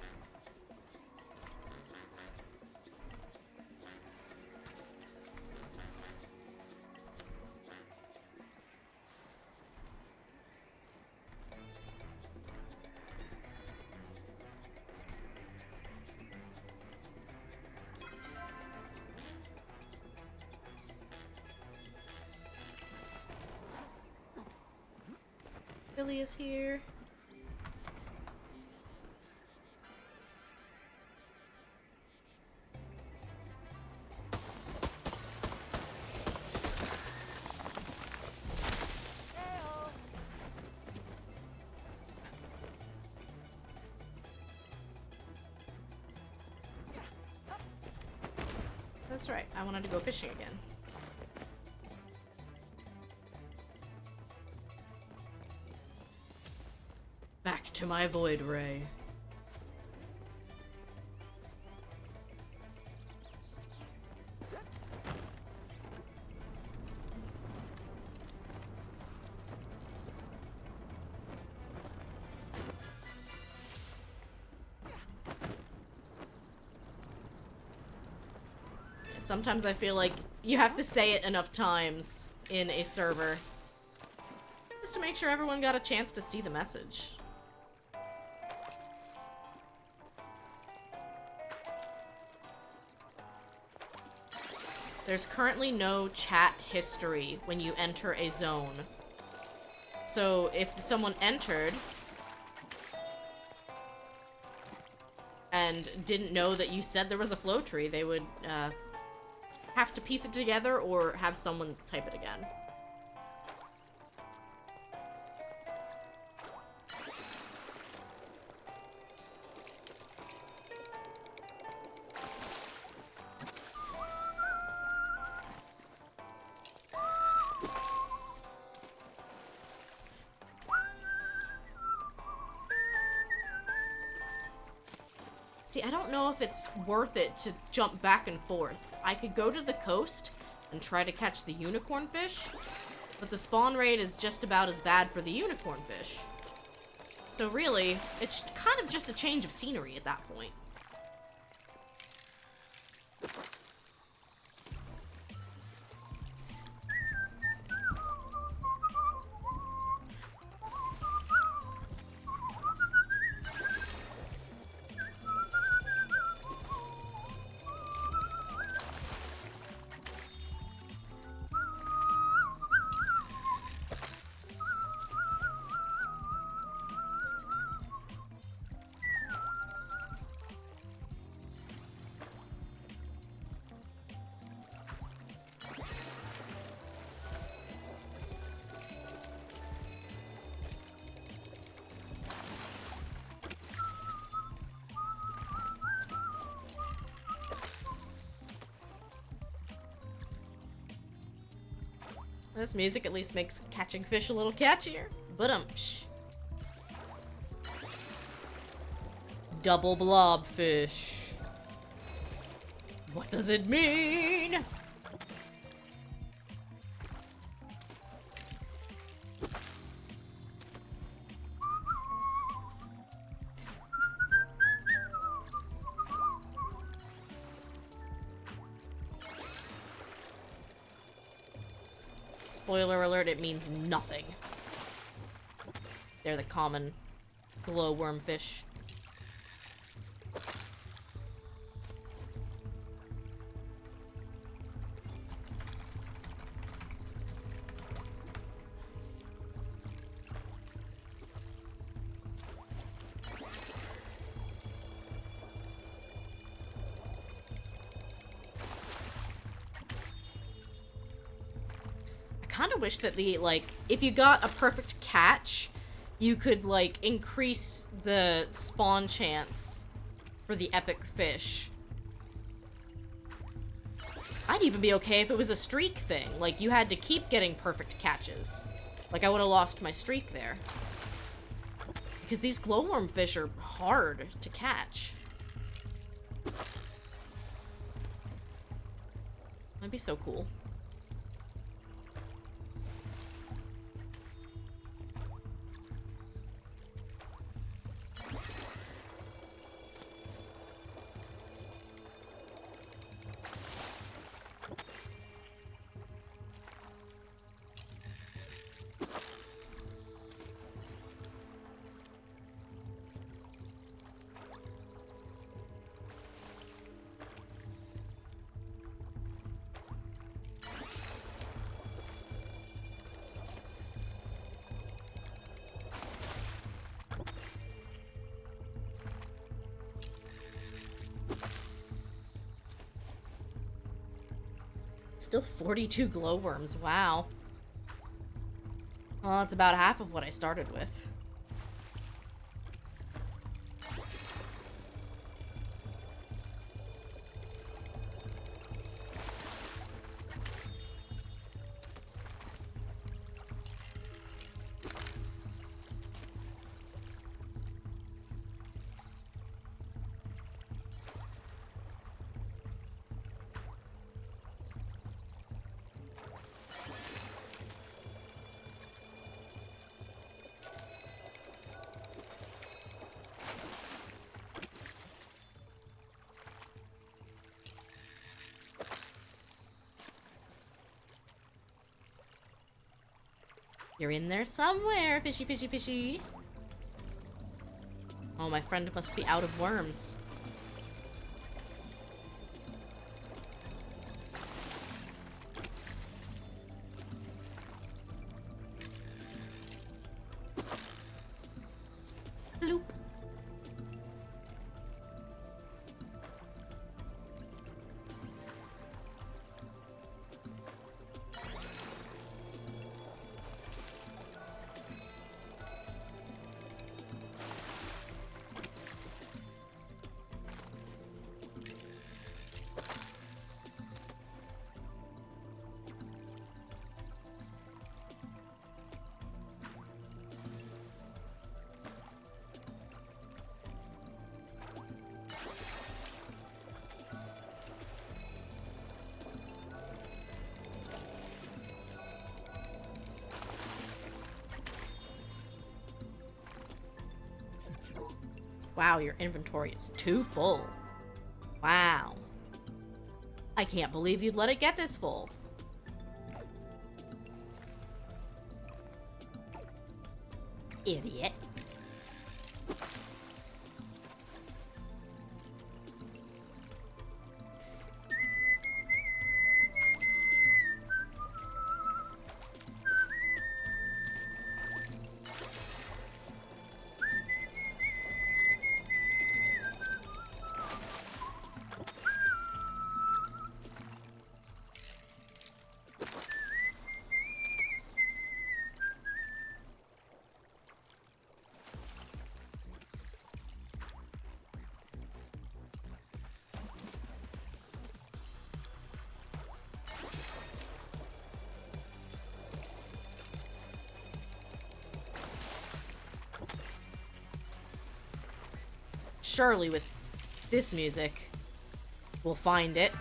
Billy is here. That's right, I wanted to go fishing again. Back to my void ray. Sometimes I feel like you have to say it enough times in a server just to make sure everyone got a chance to see the message. There's currently no chat history when you enter a zone. So if someone entered and didn't know that you said there was a flow tree, they would have to piece it together or have someone type it again. See, I don't know if it's worth it to jump back and forth. I could go to the coast and try to catch the unicorn fish, but the spawn rate is just about as bad for the unicorn fish. So really, it's kind of just a change of scenery at that point. This music at least makes catching fish a little catchier. But double blobfish. What does it mean? Spoiler alert, it means nothing. They're the common glowworm fish. I kind of wish that the, like, if you got a perfect catch, you could, like, increase the spawn chance for the epic fish. I'd even be okay if it was a streak thing. Like, you had to keep getting perfect catches. Like, I would have lost my streak there. Because these glowworm fish are hard to catch. That'd be so cool. Still 42 glowworms, wow. Well, that's about half of what I started with. You're in there somewhere, fishy, fishy, fishy. Oh, my friend must be out of worms. Bloop. Wow, your inventory is too full. Wow. I can't believe you'd let it get this full. Idiot. Surely with this music, we'll find it.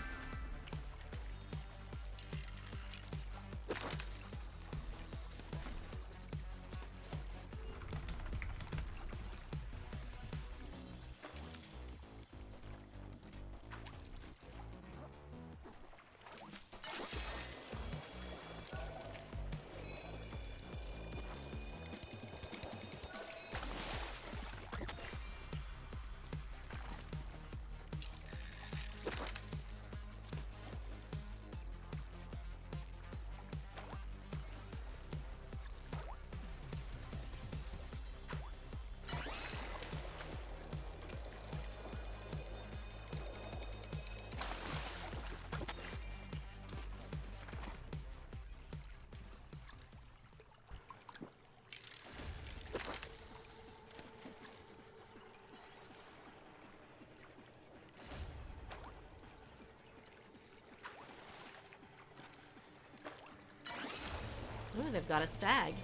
Ooh, they've got a stag.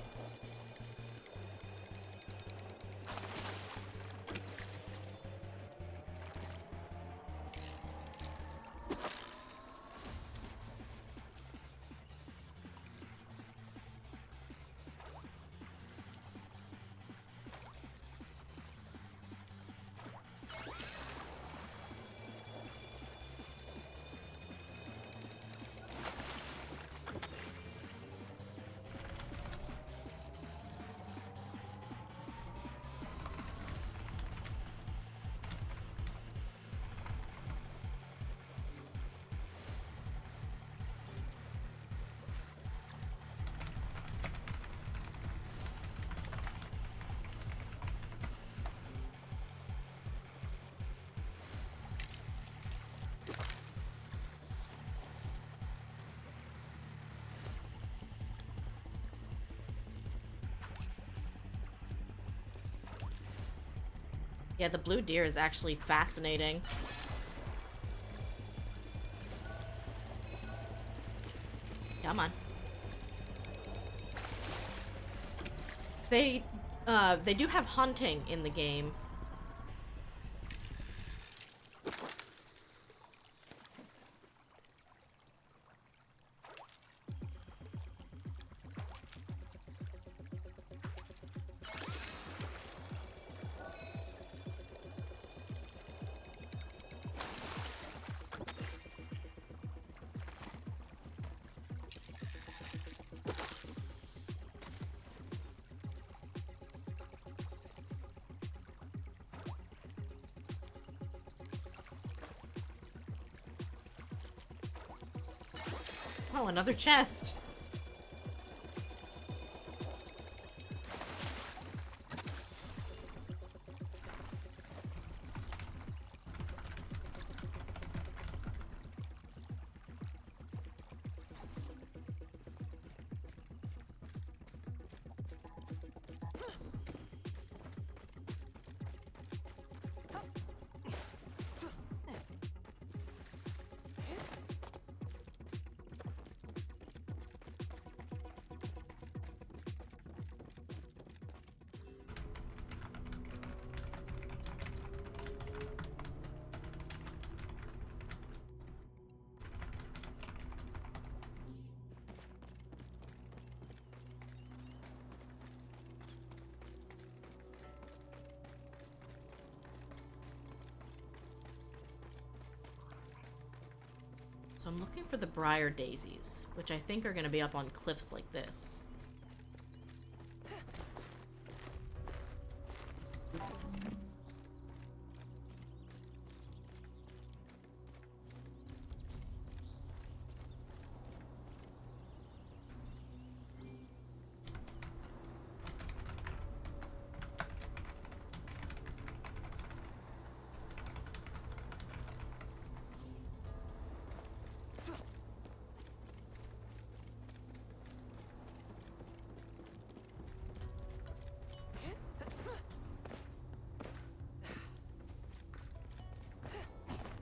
Yeah, the blue deer is actually fascinating. Come on. They do have hunting in the game. Oh, another chest. So I'm looking for the briar daisies, which I think are going to be up on cliffs like this.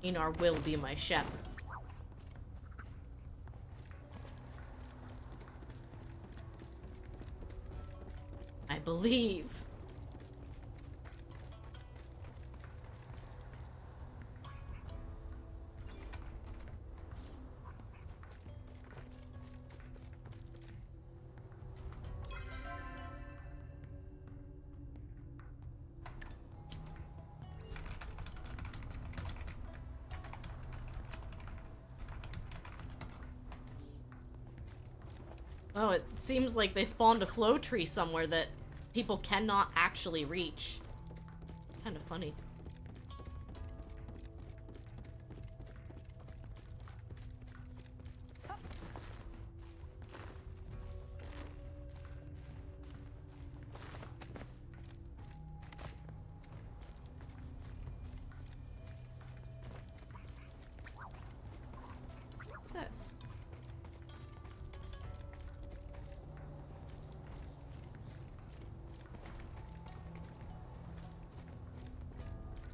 Enar will be my shep. I believe. Oh, it seems like they spawned a flow tree somewhere that people cannot actually reach. Kind of funny. What's this?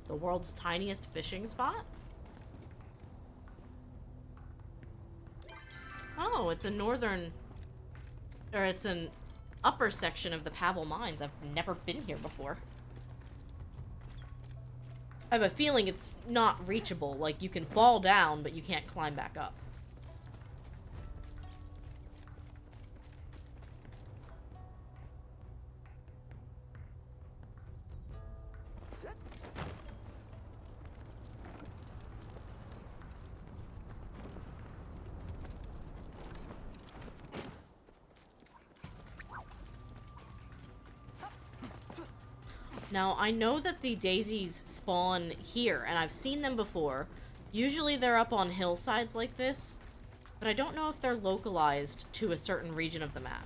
The world's tiniest fishing spot? Oh, it's a northern or it's an upper section of the Pavel Mines. I've never been here before. I have a feeling it's not reachable. Like, you can fall down, but you can't climb back up. Now, I know that the daisies spawn here, and I've seen them before. Usually they're up on hillsides like this, but I don't know if they're localized to a certain region of the map.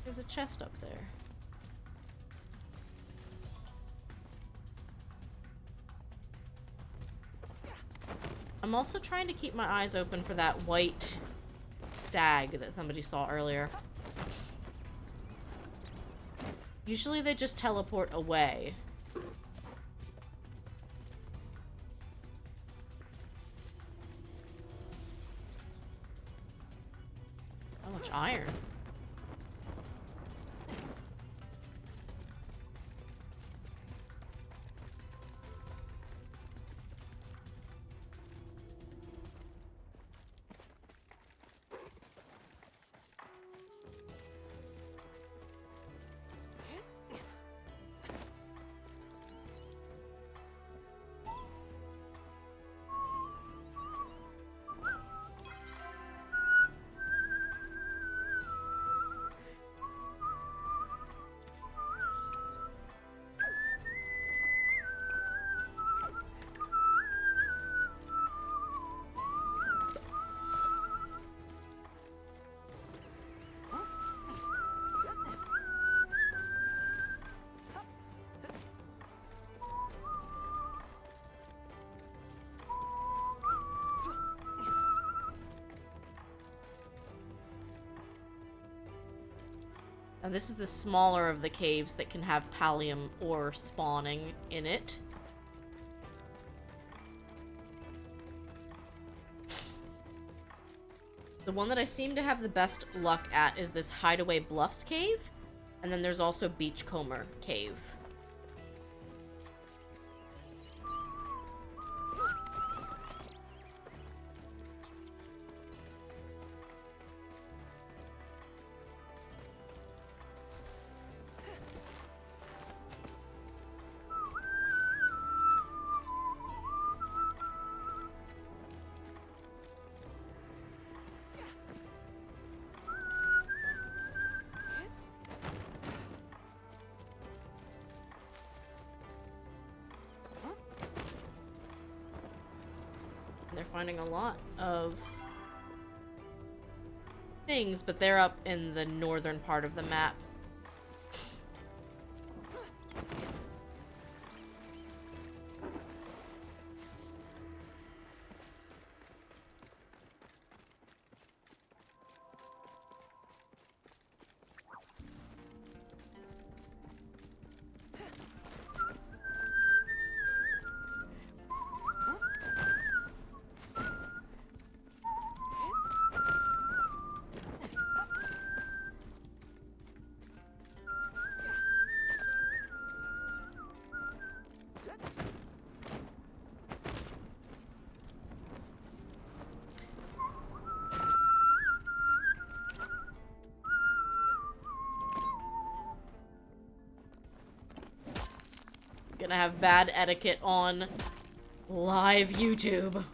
There's a chest up there. I'm also trying to keep my eyes open for that white stag that somebody saw earlier. Usually they just teleport away. How much iron? And this is the smaller of the caves that can have pallium ore spawning in it. The one that I seem to have the best luck at is this Hideaway Bluffs cave, and then there's also Beachcomber cave. They're finding a lot of things, but they're up in the northern part of the map. Gonna have bad etiquette on live YouTube.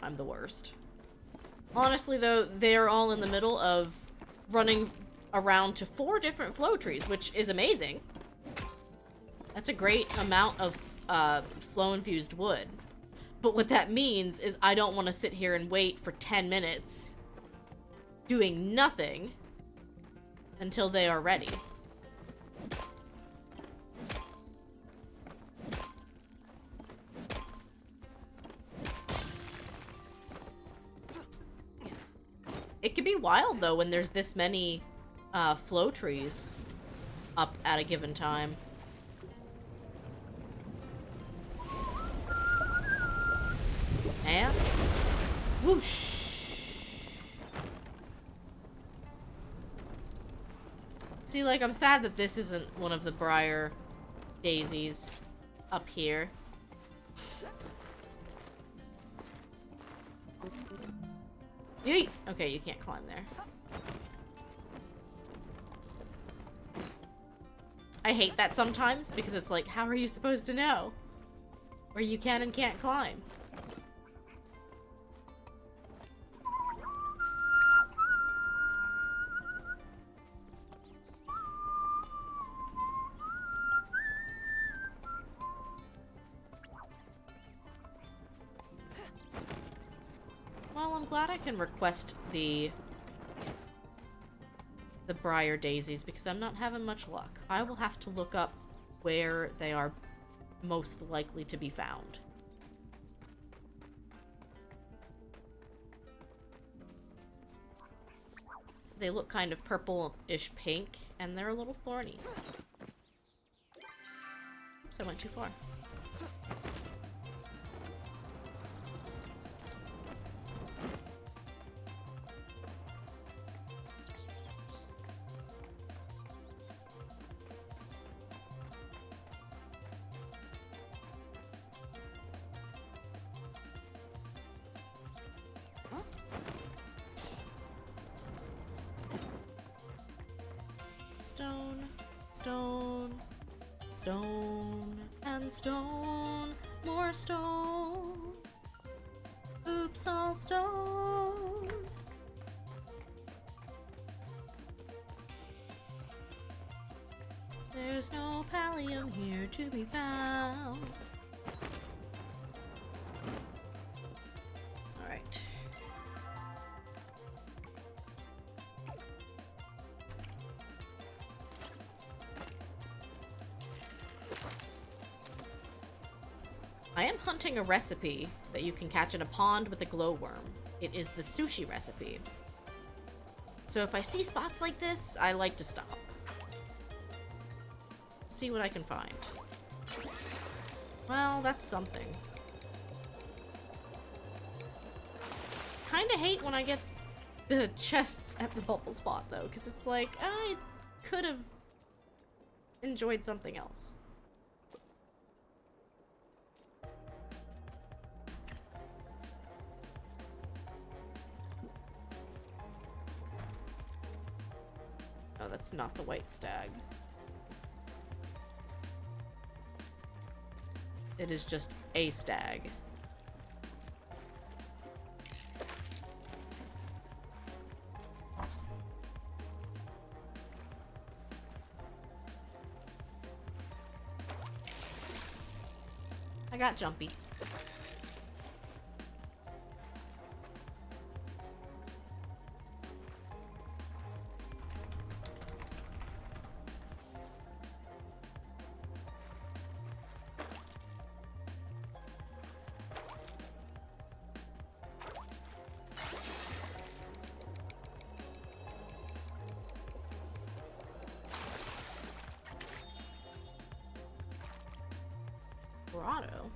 I'm the worst. Honestly though, they're all in the middle of running around to 4 different flow trees, which is amazing. That's a great amount of flow-infused wood. But what that means is I don't want to sit here and wait for 10 minutes doing nothing until they are ready. It can be wild, though, when there's this many flow trees up at a given time. And whoosh. See, like, I'm sad that this isn't one of the briar daisies up here. Yeet! Okay, you can't climb there. I hate that sometimes because it's like, how are you supposed to know where you can and can't climb? Well, I'm glad I can request the briar daisies because I'm not having much luck. I will have to look up where they are most likely to be found. They look kind of purple-ish pink, and they're a little thorny. Oops, I went too far. Stone, stone, stone, and stone, more stone. Oops, all stone. There's no pallium here to be found. Alright. I am hunting a recipe that you can catch in a pond with a glowworm. It is the sushi recipe. So if I see spots like this, I like to stop. See what I can find. Well, that's something. Kinda hate when I get the chests at the bubble spot though, because it's like, I could have enjoyed something else. Oh, that's not the white stag. It is just a stag. Oops. I got jumpy. Grotto?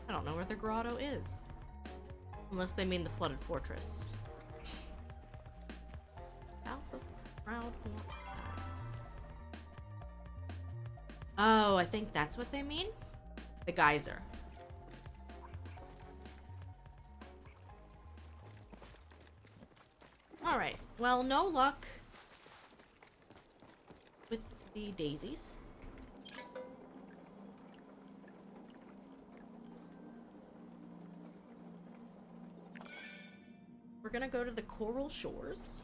I don't know where the grotto is. Unless they mean the flooded fortress. South of Proudhorn Pass. Oh, I think that's what they mean? The geyser. Alright, well, no luck with the daisies. We're gonna go to the Coral Shores,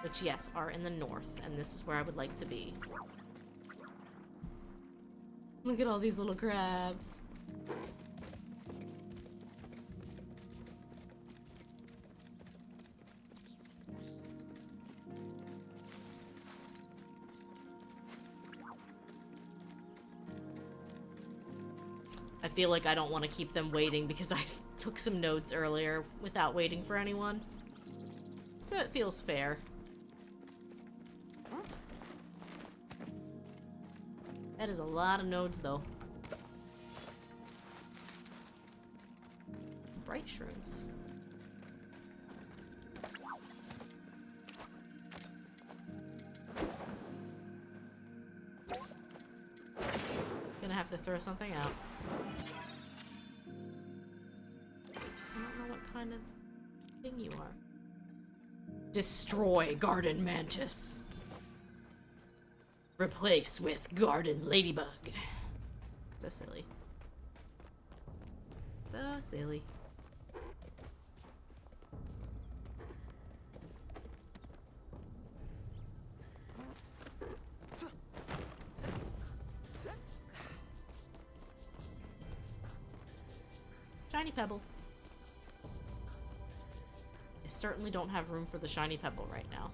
which, yes, are in the north, and this is where I would like to be. Look at all these little crabs. I feel like I don't want to keep them waiting because I took some notes earlier without waiting for anyone. So it feels fair. That is a lot of nodes, though. Bright shrooms. Gonna have to throw something out. I don't know what kind of thing you are. Destroy Garden Mantis. Replace with Garden Ladybug. So silly. So silly. Shiny Pebble. I certainly don't have room for the Shiny Pebble right now.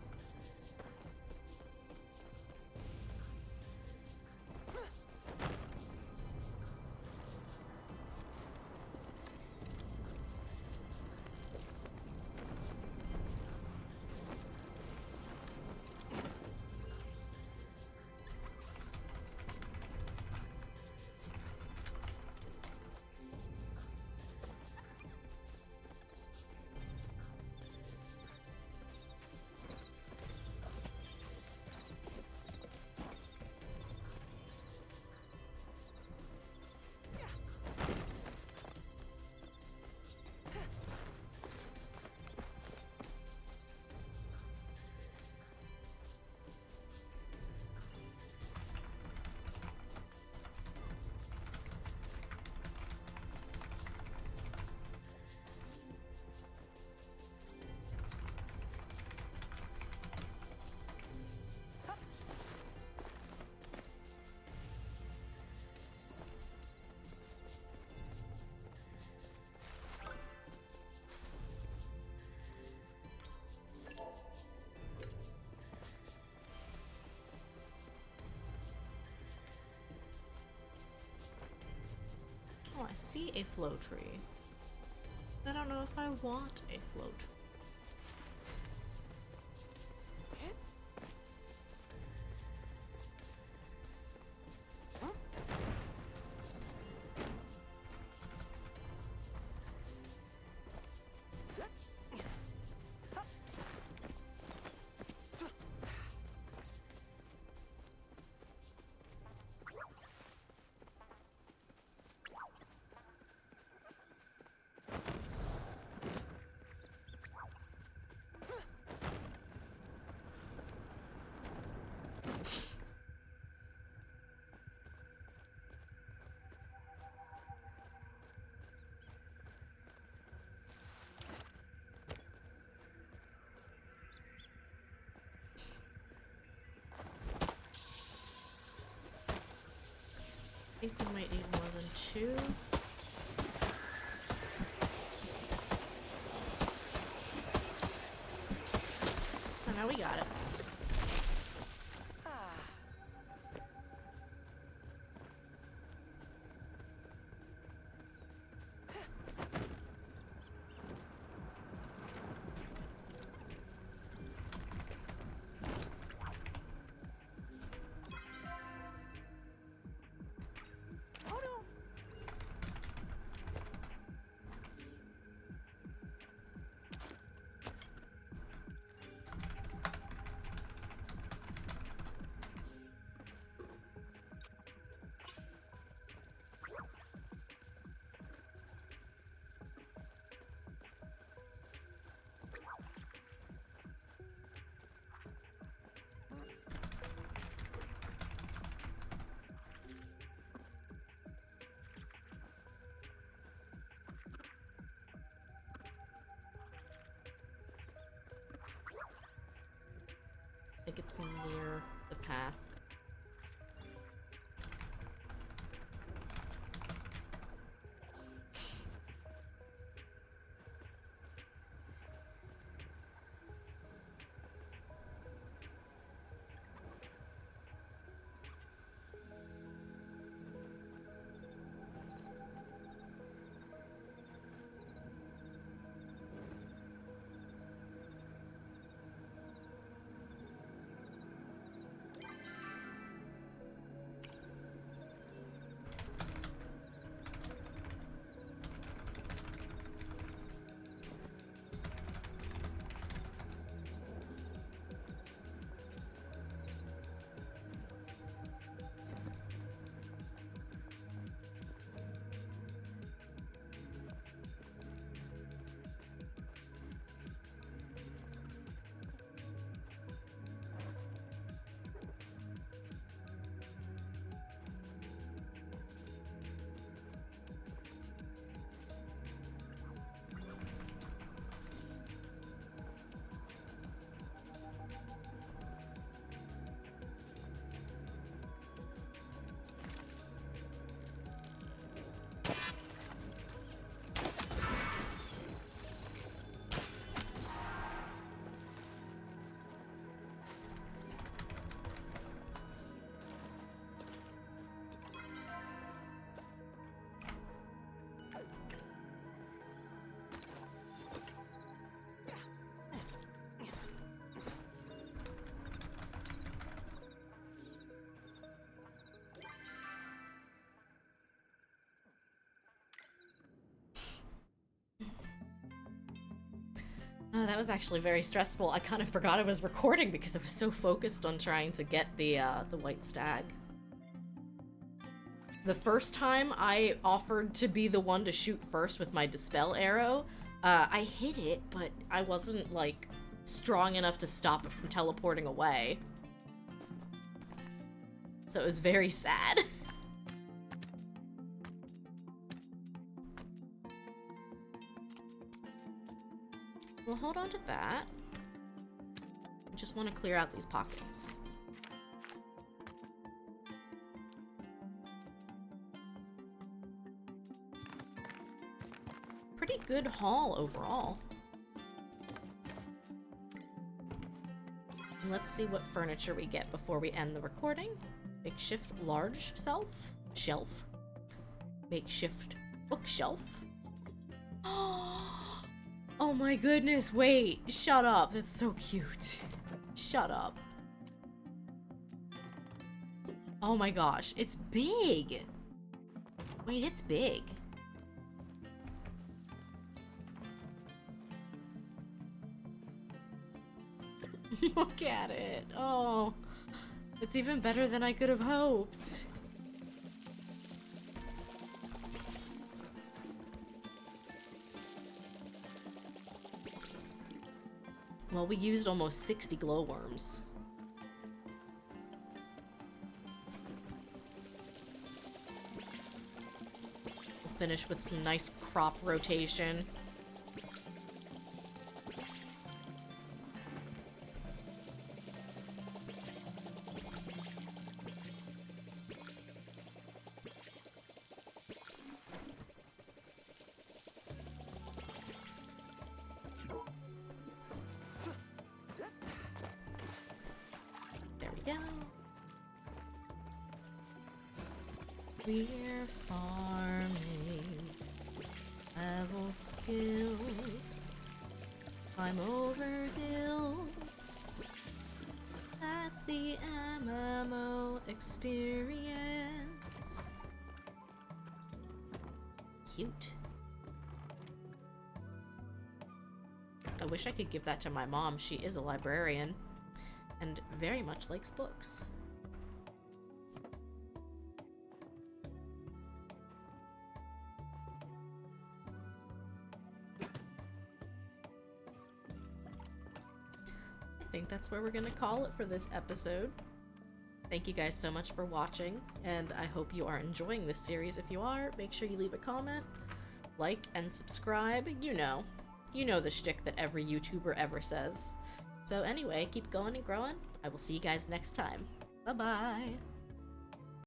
Oh, I see a flow tree. I don't know if I want a flow tree. I think we might need more than 2. Oh, now we got it. I think it's near the path. Oh, that was actually very stressful. I kind of forgot I was recording because I was so focused on trying to get the white stag. The first time I offered to be the one to shoot first with my dispel arrow, I hit it, but I wasn't, like, strong enough to stop it from teleporting away. So it was very sad. We'll hold on to that. I just want to clear out these pockets. Pretty good haul overall. And let's see what furniture we get before we end the recording. Makeshift large shelf. Makeshift bookshelf. Oh my goodness, wait, shut up. That's so cute. Shut up. Oh my gosh, it's big. Wait, it's big. Look at it. Oh, it's even better than I could have hoped. Well, we used almost 60 glowworms. We'll finish with some nice crop rotation. We're farming level skills, climb over hills. That's the MMO experience. Cute. I wish I could give that to my mom. She is a librarian and very much likes books. I think that's where we're gonna call it for this episode. Thank you guys so much for watching, and I hope you are enjoying this series. If you are, make sure you leave a comment, like, and subscribe. You know the shtick that every YouTuber ever says. So anyway, keep going and growing. I will see you guys next time. Bye-bye!